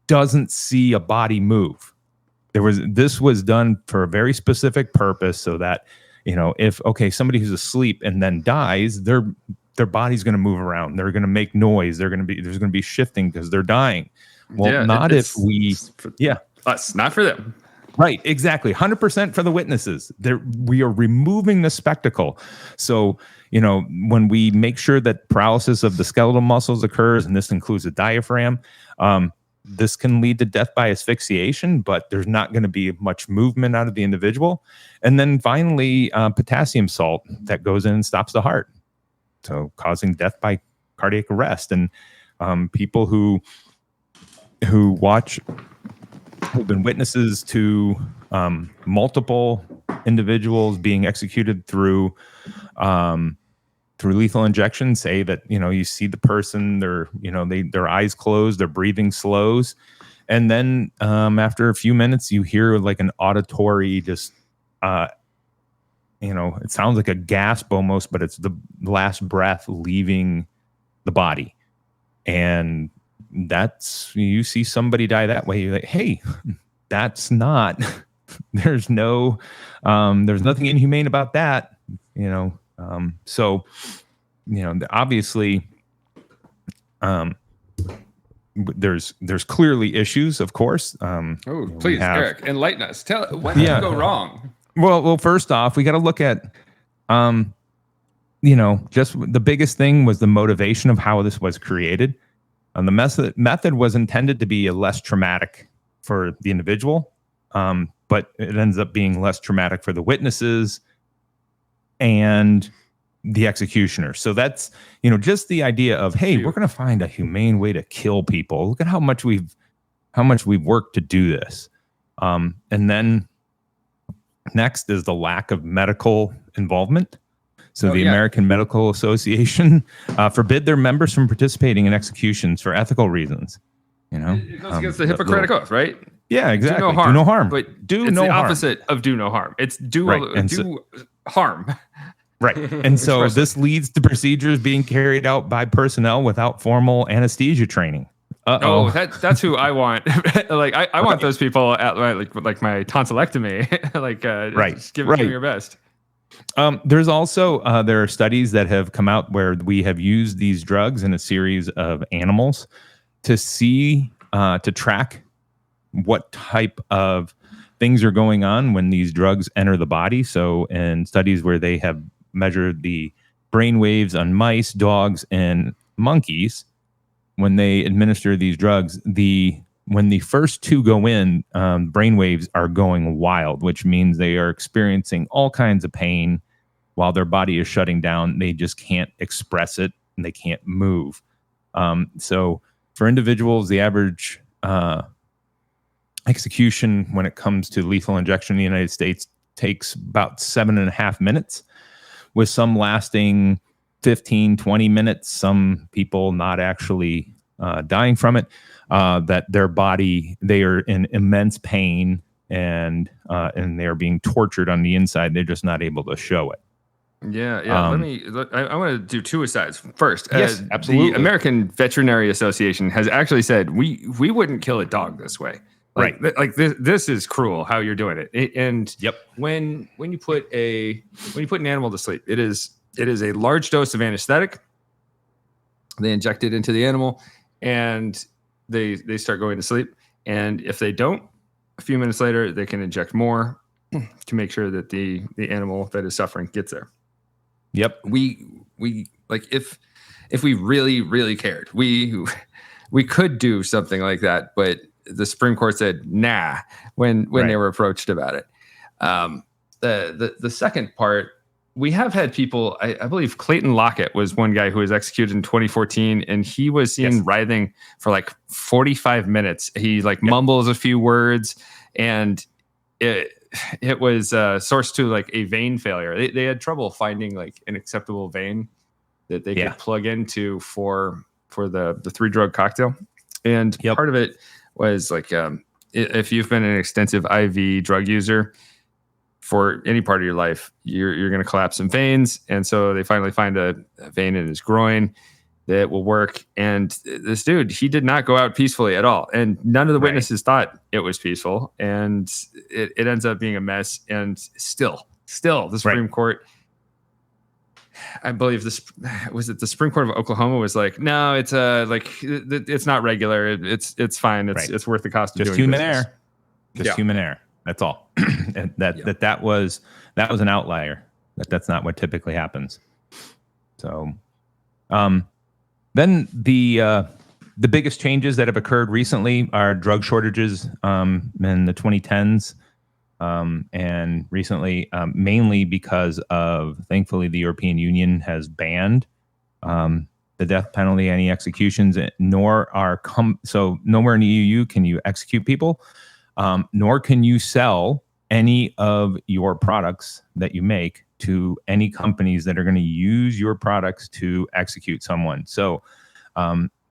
doesn't see a body move. This was done for a very specific purpose so that, if somebody who's asleep and then dies, their body's going to move around. They're going to make noise. There's going to be shifting because they're dying. Well, us, not for them. Right, exactly. 100% for the witnesses. We are removing the spectacle. So, when we make sure that paralysis of the skeletal muscles occurs, and this includes the diaphragm, this can lead to death by asphyxiation, but there's not going to be much movement out of the individual. And then finally, potassium salt that goes in and stops the heart, so causing death by cardiac arrest. And people who've been witnesses to multiple individuals being executed through lethal injection say that you see the person, their eyes closed, their breathing slows, and then after a few minutes you hear like an auditory just it sounds like a gasp almost, but it's the last breath leaving the body. And you see somebody die that way, you're like, hey, that's not there's nothing inhumane about that, so obviously there's clearly issues, of course. Please, Eric, enlighten us. What did go wrong? Well, first off, we got to look at just the biggest thing was the motivation of how this was created. And the method was intended to be less traumatic for the individual, but it ends up being less traumatic for the witnesses and the executioner. So that's, just the idea of, hey, we're going to find a humane way to kill people. Look at how much we've worked to do this. And then next is the lack of medical involvement. So American Medical Association forbid their members from participating in executions for ethical reasons. You know, it goes against the Hippocratic oath, right? Yeah, exactly. Do no harm. Do no harm. But do it's no the harm. opposite of do no harm. It's do harm. Right. And so this leads to procedures being carried out by personnel without formal anesthesia training. Oh, that's who I want. Like I want those people at like my tonsillectomy. Like just give me your best. There's also there are studies that have come out where we have used these drugs in a series of animals to see to track what type of things are going on when these drugs enter the body. So in studies where they have measured the brain waves on mice, dogs, and monkeys, when they administer these drugs, when the first two go in, brain waves are going wild, which means they are experiencing all kinds of pain while their body is shutting down. They just can't express it and they can't move. So for individuals, the average execution when it comes to lethal injection in the United States takes about 7.5 minutes, with some lasting 15, 20 minutes, some people not actually dying from it, that their body, they are in immense pain and they're being tortured on the inside. They're just not able to show it. Yeah. I want to do two asides. First, yes, absolutely. The American Veterinary Association has actually said we wouldn't kill a dog this way. Like, right. Like this is cruel how you're doing it. And when you put an animal to sleep, it is a large dose of anesthetic. They inject it into the animal and they start going to sleep. And if they don't, a few minutes later, they can inject more to make sure that the animal that is suffering gets there. Yep. We like if we really, really cared, we could do something like that, but the Supreme Court said nah when they were approached about it. The second part, we have had people, I believe Clayton Lockett was one guy who was executed in 2014, and he was seen writhing for like 45 minutes. He mumbles a few words, and it was sourced to like a vein failure. They had trouble finding like an acceptable vein that they could plug into for the 3-drug cocktail. And part of it was like, if you've been an extensive IV drug user for any part of your life, you're going to collapse some veins. And so they finally find a vein in his groin that will work. And this dude, he did not go out peacefully at all. And none of the witnesses thought it was peaceful. And it ends up being a mess. And still the Supreme Court, I believe the Supreme Court of Oklahoma was like, no, it's it's not regular. It's fine. It's worth the cost of just doing human business. error. Just human error. That's all. And that was an outlier. That's not what typically happens. So, then the biggest changes that have occurred recently are drug shortages in the 2010s. And recently, mainly because of, thankfully, the European Union has banned the death penalty, any executions, so nowhere in the EU can you execute people, nor can you sell any of your products that you make to any companies that are going to use your products to execute someone. So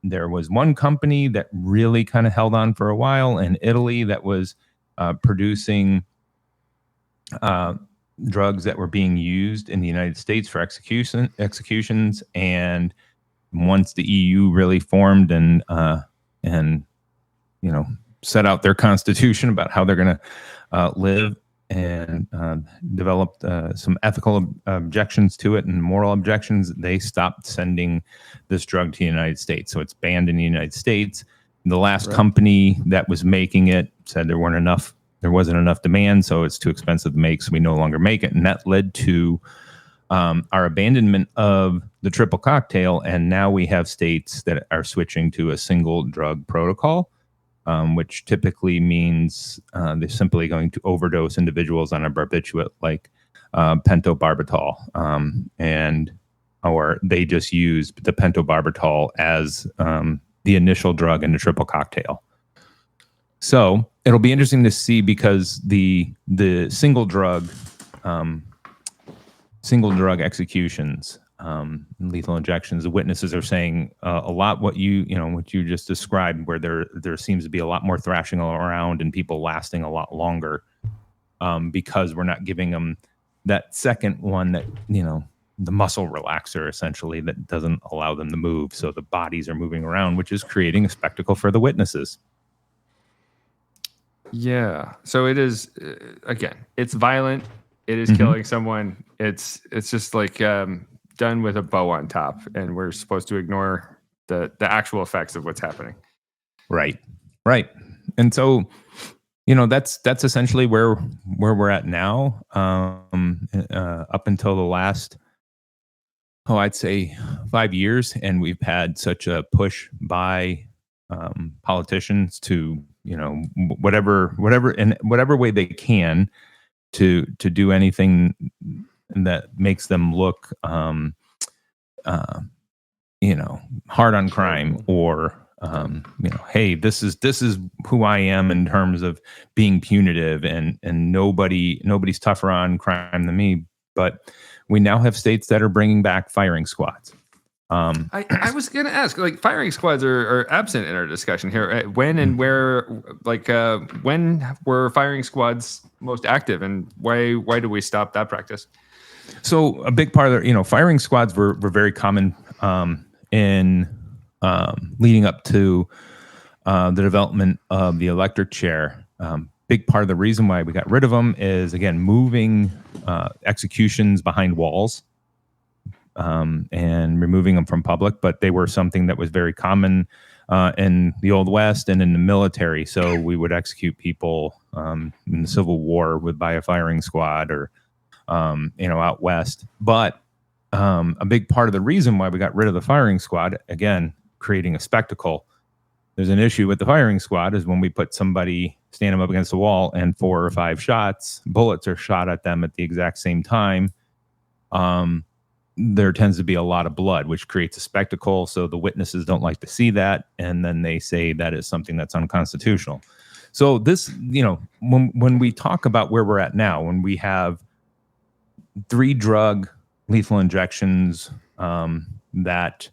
there was one company that really kind of held on for a while in Italy that was producing drugs that were being used in the United States for executions. And once the EU really formed and set out their constitution about how they're going to live and developed some ethical objections to it and moral objections, they stopped sending this drug to the United States. So it's banned in the United States. The last company that was making it said there wasn't enough demand, so it's too expensive to make, so we no longer make it. And that led to our abandonment of the triple cocktail. And now we have states that are switching to a single drug protocol, which typically means they're simply going to overdose individuals on a barbiturate like pentobarbital, or they just use the pentobarbital as the initial drug in the triple cocktail. So it'll be interesting to see, because the single drug executions lethal injections. The witnesses are saying a lot what you just described, where there seems to be a lot more thrashing around and people lasting a lot longer because we're not giving them that second one that, the muscle relaxer essentially that doesn't allow them to move. So the bodies are moving around, which is creating a spectacle for the witnesses. Yeah. So it is, again, it's violent. It is killing someone. It's just like done with a bow on top, and we're supposed to ignore the actual effects of what's happening. Right. And so, that's essentially where we're at now. Up until the last, I'd say 5 years, and we've had such a push by politicians to, whatever way they can to do anything that makes them look, hard on crime, or hey, this is who I am in terms of being punitive, and nobody's tougher on crime than me. But we now have states that are bringing back firing squads. I was going to ask, like, firing squads are absent in our discussion here. When and where, when were firing squads most active, and why do we stop that practice? So a big part of firing squads were very common in leading up to the development of the electric chair. Big part of the reason why we got rid of them is, again, moving executions behind walls. And removing them from public, but they were something that was very common in the Old West and in the military. So we would execute people in the Civil War by a firing squad, or out west. But a big part of the reason why we got rid of the firing squad, again, creating a spectacle. There's an issue with the firing squad is when we put somebody, stand them up against the wall, and 4 or 5 bullets are shot at them at the exact same time. There tends to be a lot of blood, which creates a spectacle. So the witnesses don't like to see that. And then they say that is something that's unconstitutional. So this, when we talk about where we're at now, when we have 3 drug lethal injections that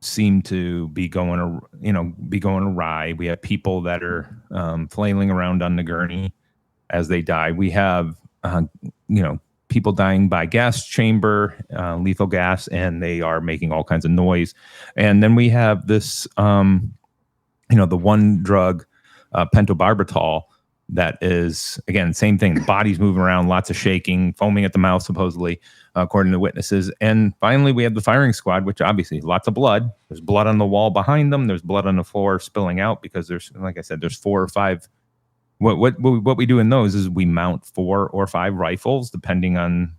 seem to be going awry. We have people that are flailing around on the gurney as they die. We have, people dying by gas chamber, lethal gas, and they are making all kinds of noise. And then we have this, the one drug, pentobarbital, that is, again, same thing. The body's moving around, lots of shaking, foaming at the mouth, supposedly, according to witnesses. And finally, we have the firing squad, which obviously lots of blood. There's blood on the wall behind them. There's blood on the floor spilling out because there's, like I said, there's 4 or 5. What we do in those is we mount 4 or 5 rifles, depending on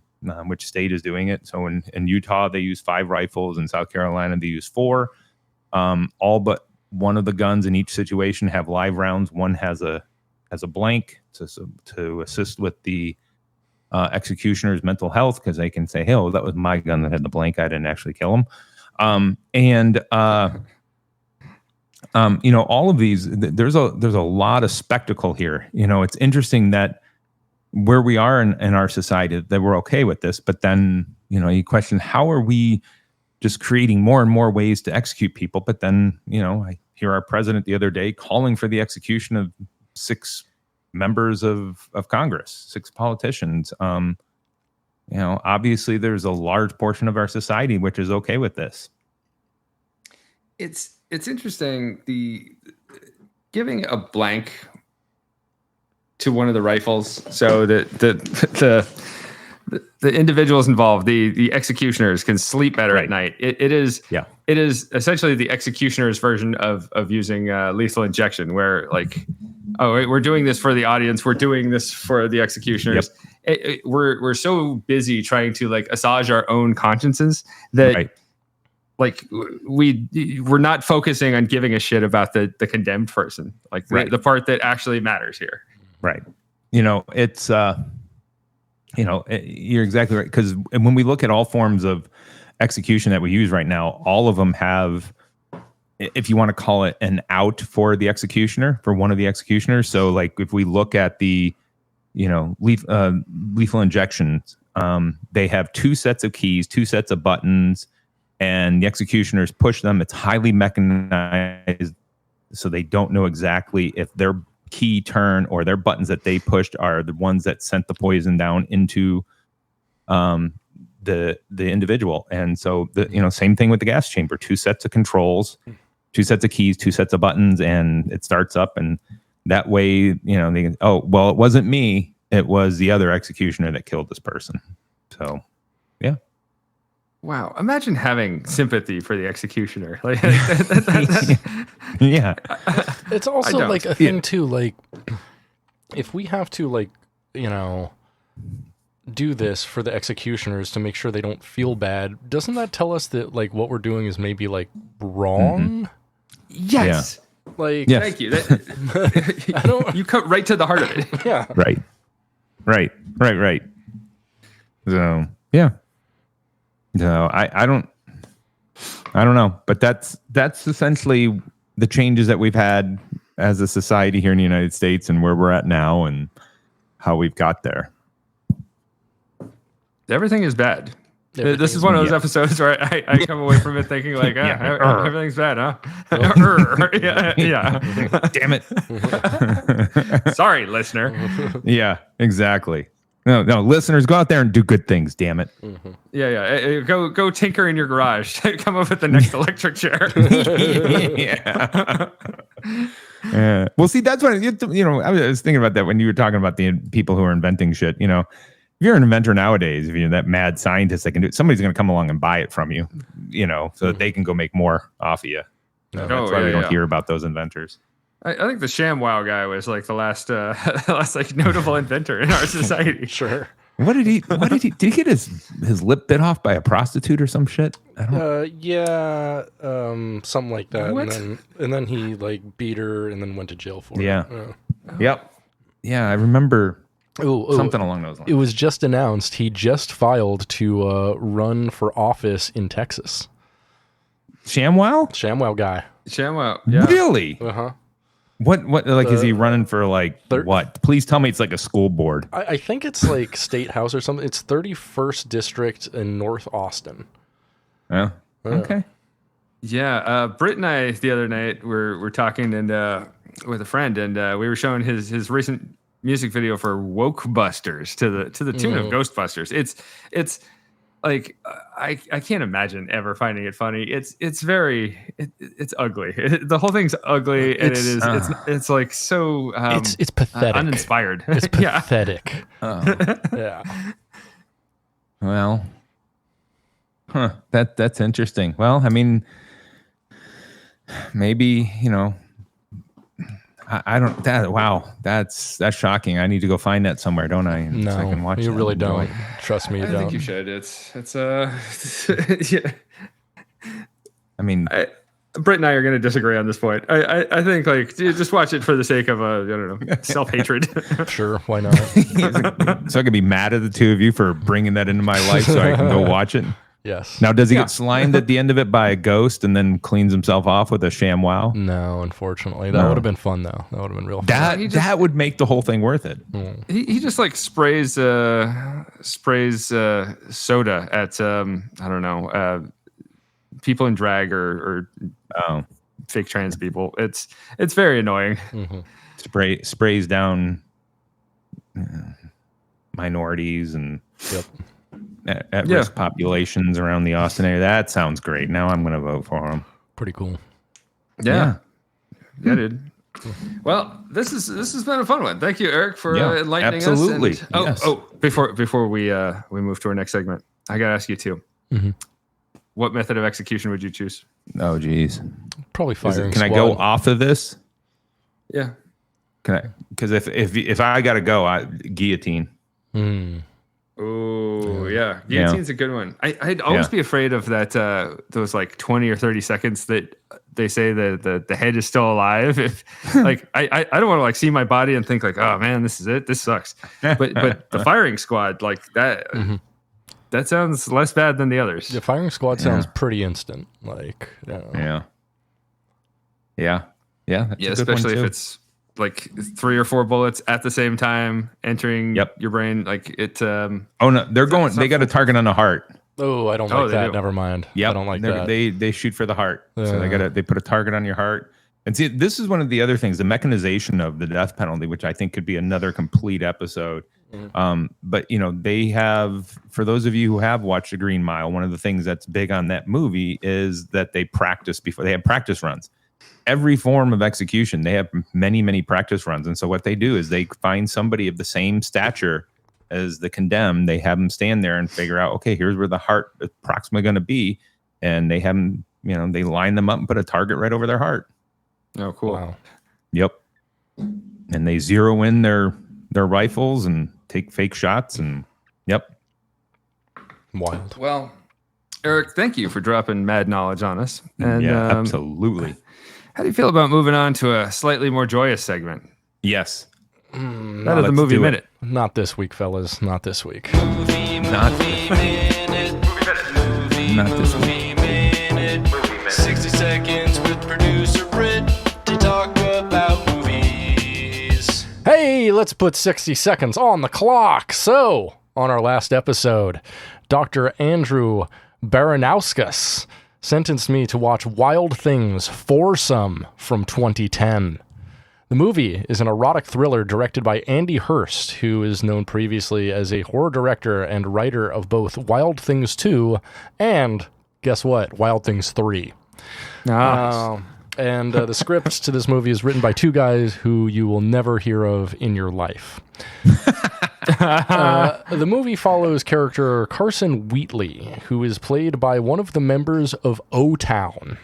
which state is doing it. So in Utah, they use 5 rifles. In South Carolina, they use 4. All but one of the guns in each situation have live rounds. One has a blank to assist with the executioner's mental health, because they can say, hey, that was my gun that had the blank. I didn't actually kill him. All of these, there's a lot of spectacle here. It's interesting that where we are in our society, that we're okay with this, but then, you question, how are we just creating more and more ways to execute people? But then, I hear our president the other day calling for the execution of 6 members of Congress, 6 politicians. Obviously there's a large portion of our society which is okay with this. It's interesting, the giving a blank to one of the rifles, so that the individuals involved, the executioners, can sleep better at night. It is essentially the executioner's version of using lethal injection, where, like, we're doing this for the audience, we're doing this for the executioners. Yep. We're so busy trying to, like, assuage our own consciences that. Right. Like, we're not focusing on giving a shit about the condemned person, like the part that actually matters here. Right. It's, you're exactly right. Because when we look at all forms of execution that we use right now, all of them have, if you want to call it, an out for the executioner, for one of the executioners. So, like, if we look at the, lethal injections, They have 2 sets of keys, 2 sets of buttons, and the executioners push them. It's highly mechanized, so they don't know exactly if their key turn or their buttons that they pushed are the ones that sent the poison down into the individual. And so same thing with the gas chamber. 2 sets of controls, 2 sets of keys, 2 sets of buttons, and it starts up. And that way, they can, it wasn't me. It was the other executioner that killed this person. So, yeah. Wow. Imagine having sympathy for the executioner. Like, yeah. It's also like a thing too, like if we have to like, do this for the executioners to make sure they don't feel bad, doesn't that tell us that like what we're doing is maybe like wrong? Yes. Yeah. Like, yes. Thank you. You cut right to the heart of it. Yeah. Right. So, yeah. No, I don't know, but that's essentially the changes that we've had as a society here in the United States and where we're at now and how we've got there. Everything is bad. This is one of those episodes where I come away from it thinking like, everything's bad, huh? Yeah. Damn it. Sorry, listener. Yeah, exactly. No, listeners, go out there and do good things, damn it. Mm-hmm. Yeah. Go tinker in your garage. Come up with the next electric chair. Yeah. Well, see, that's what, I was thinking about that when you were talking about the people who are inventing shit, If you're an inventor nowadays, if you're that mad scientist that can do it, somebody's going to come along and buy it from you, so that they can go make more off of you. That's why we don't hear about those inventors. I think the ShamWow guy was like the last like notable inventor in our society. Sure. What did he did he get his lip bit off by a prostitute or some shit? Something like that. What? And then he like beat her and then went to jail for it. Yep. Yeah, I remember something along those lines. It was just announced he just filed to run for office in Texas. ShamWow guy. ShamWow. Yeah. Really? Uh-huh. What like is he running for like what? Please tell me it's like a school board. I think it's like state house or something. It's 31st district in North Austin. Oh, okay. Yeah, Britt and I the other night were talking and with a friend, and we were showing his recent music video for Woke Busters to the tune of Ghostbusters. It's like I can't imagine ever finding it funny. It's ugly. The whole thing's ugly, and it's like so it's pathetic, uninspired. It's pathetic. Yeah. Well, that's interesting. Well, I mean, maybe I don't. That's shocking. I need to go find that somewhere, don't I? No, so I can watch you that. really don't. Trust me, you I don't. think you should. It's yeah. I mean, Britt and I are going to disagree on this point. I think like just watch it for the sake of self-hatred. Sure, why not? So I could be mad at the two of you for bringing that into my life, so I can go watch it. Yes. Now, does he get slimed at the end of it by a ghost and then cleans himself off with a ShamWow? No, unfortunately. That would have been fun, though. That would have been real fun. That would make the whole thing worth it. He just like sprays soda at I don't know people in drag or fake trans people. It's very annoying. Mm-hmm. Sprays down minorities and at risk populations around the Austin area. That sounds great. Now I'm going to vote for him. Pretty cool. Yeah, dude. Well, this has been a fun one. Thank you, Eric, for enlightening us. Absolutely. Before we move to our next segment, I got to ask you too. Mm-hmm. What method of execution would you choose? Oh, geez. Probably firing Can squad. I go off of this? Yeah. Can I? Because if I got to go, guillotine. Oh yeah, guillotine's a good one. I'd always be afraid of that. Those like 20 or 30 seconds that they say the head is still alive. If like I don't want to like see my body and think like, oh man, this is it. This sucks. But the firing squad like that. That sounds less bad than the others. The firing squad sounds pretty instant. Like Yeah. That's a good especially one if too. it's like 3 or 4 bullets at the same time entering your brain. Like it. Oh no, they're going. They got a target on the heart. Oh, I don't like that. Never mind. Yeah, I don't like that. They shoot for the heart. So they put a target on your heart. And see, this is one of the other things, the mechanization of the death penalty, which I think could be another complete episode. But they have, for those of you who have watched The Green Mile, one of the things that's big on that movie is that they practice before. They have practice runs. Every form of execution, they have many, many practice runs. And so what they do is they find somebody of the same stature as the condemned. They have them stand there and figure out, okay, here's where the heart is approximately going to be. And they have them, they line them up and put a target right over their heart. Oh, cool. Wow. Yep. And they zero in their rifles and take fake shots. And yep. Wild. Well, Eric, thank you for dropping mad knowledge on us. And absolutely. How do you feel about moving on to a slightly more joyous segment? Yes. That is the movie minute. Not this week, fellas. Not this week. Not this week. 60 seconds with producer Britt to talk about movies. Hey, let's put 60 seconds on the clock. So, on our last episode, Dr. Andrew Baranauskas sentenced me to watch Wild Things Foursome from 2010. The movie is an erotic thriller directed by Andy Hurst, who is known previously as a horror director and writer of both Wild Things 2 and, guess what, Wild Things 3. And the script to this movie is written by 2 guys who you will never hear of in your life. The movie follows character Carson Wheatley, who is played by one of the members of O-Town.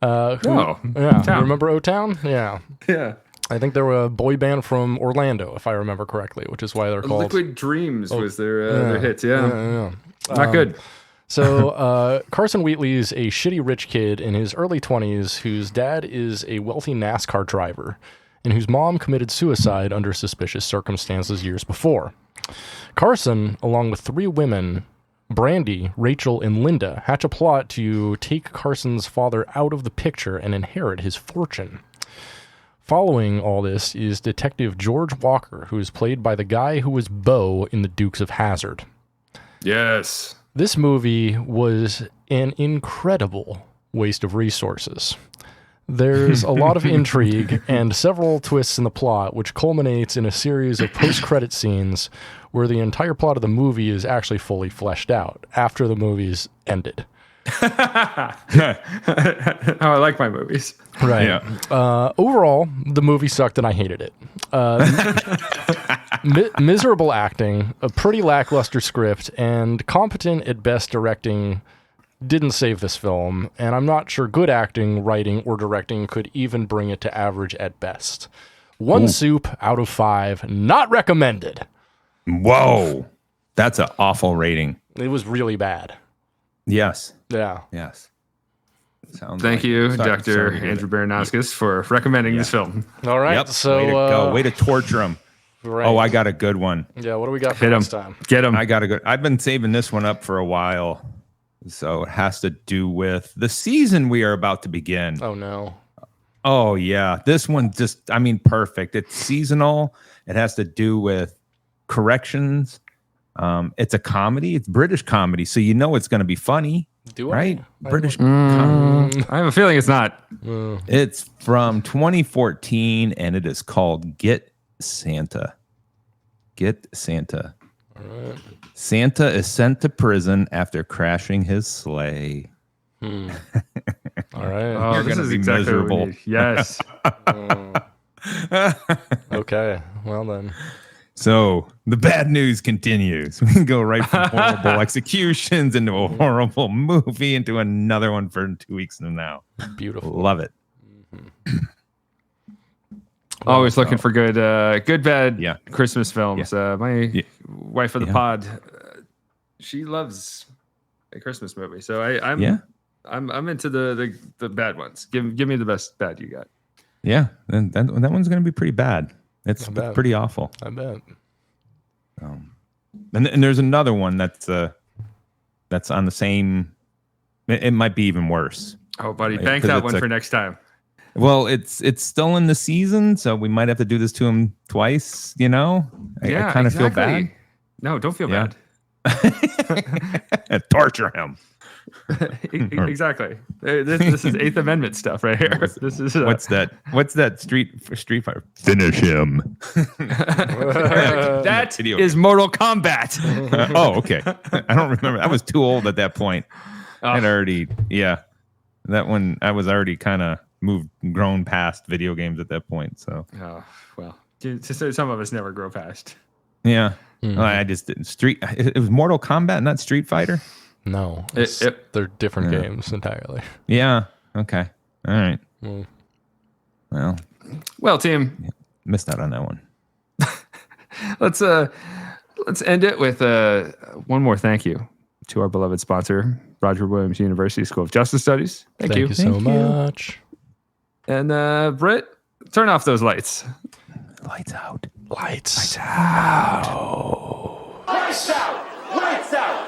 Remember O-Town? Yeah. I think they were a boy band from Orlando, if I remember correctly, which is why they're called Liquid Dreams was their hit. Not good. So Carson Wheatley is a shitty rich kid in his early 20s whose dad is a wealthy NASCAR driver and whose mom committed suicide under suspicious circumstances years before. Carson, along with 3 women, Brandy, Rachel, and Linda, hatch a plot to take Carson's father out of the picture and inherit his fortune. Following all this is Detective George Walker, who is played by the guy who was Bo in The Dukes of Hazzard. Yes. This movie was an incredible waste of resources. There's a lot of intrigue and several twists in the plot, which culminates in a series of post-credit scenes where the entire plot of the movie is actually fully fleshed out after the movie's ended. I like my movies. Right. Yeah. Overall, the movie sucked and I hated it. Miserable acting, a pretty lackluster script, and competent at best directing didn't save this film, and I'm not sure good acting, writing, or directing could even bring it to average at best. 1 soup out of 5, not recommended. Whoa. That's an awful rating. It was really bad. Yes. Yeah. Yes. Thank you, Dr. Andrew Baranauskas, for recommending this film. All right. Yep. So, way to go. Way to torture him. Right. Oh, I got a good one. Yeah, what do we got for next time? Get him. I got a good. I've been saving this one up for a while. So it has to do with the season we are about to begin. Oh, no. Oh, yeah. This one perfect. It's seasonal. It has to do with corrections. It's a comedy. It's British comedy. So you know it's going to be funny. Right? British comedy. I have a feeling it's not. It's from 2014, and it is called Get Santa. Get Santa. All right. Santa is sent to prison after crashing his sleigh. All right. Oh, You're this gonna is be exactly miserable. what we need. Yes. Okay. Well, then. So the bad news continues. We can go right from horrible executions into a horrible movie into another one for 2 weeks from now. Beautiful. Love it. Always looking for good, bad Christmas films. Yeah. My wife of the pod, she loves a Christmas movie. So I'm into the bad ones. Give me the best bad you got. Yeah, and that one's going to be pretty bad. It's pretty awful. I bet. And there's another one that's on the same. It might be even worse. Oh, buddy, bank that one for next time. Well, it's still in the season, so we might have to do this to him twice. I kind of feel bad. No, don't feel bad. Torture him. Exactly. This is Eighth Amendment stuff right here. This is what's that Street Fighter? Finish him. That is Mortal Kombat. Oh, okay. I don't remember. I was too old at that point. I'd already, that one I was already kind of grown past video games at that point. So, well, some of us never grow past. Yeah, I just didn't. It was Mortal Kombat, not Street Fighter. No, they're different games entirely. Yeah. Okay. All right. Well, team, missed out on that one. Let's end it with one more thank you to our beloved sponsor, Roger Williams University School of Justice Studies. Thank you so much. And Britt, turn off those lights. Lights out. Lights out. Lights out. Lights out.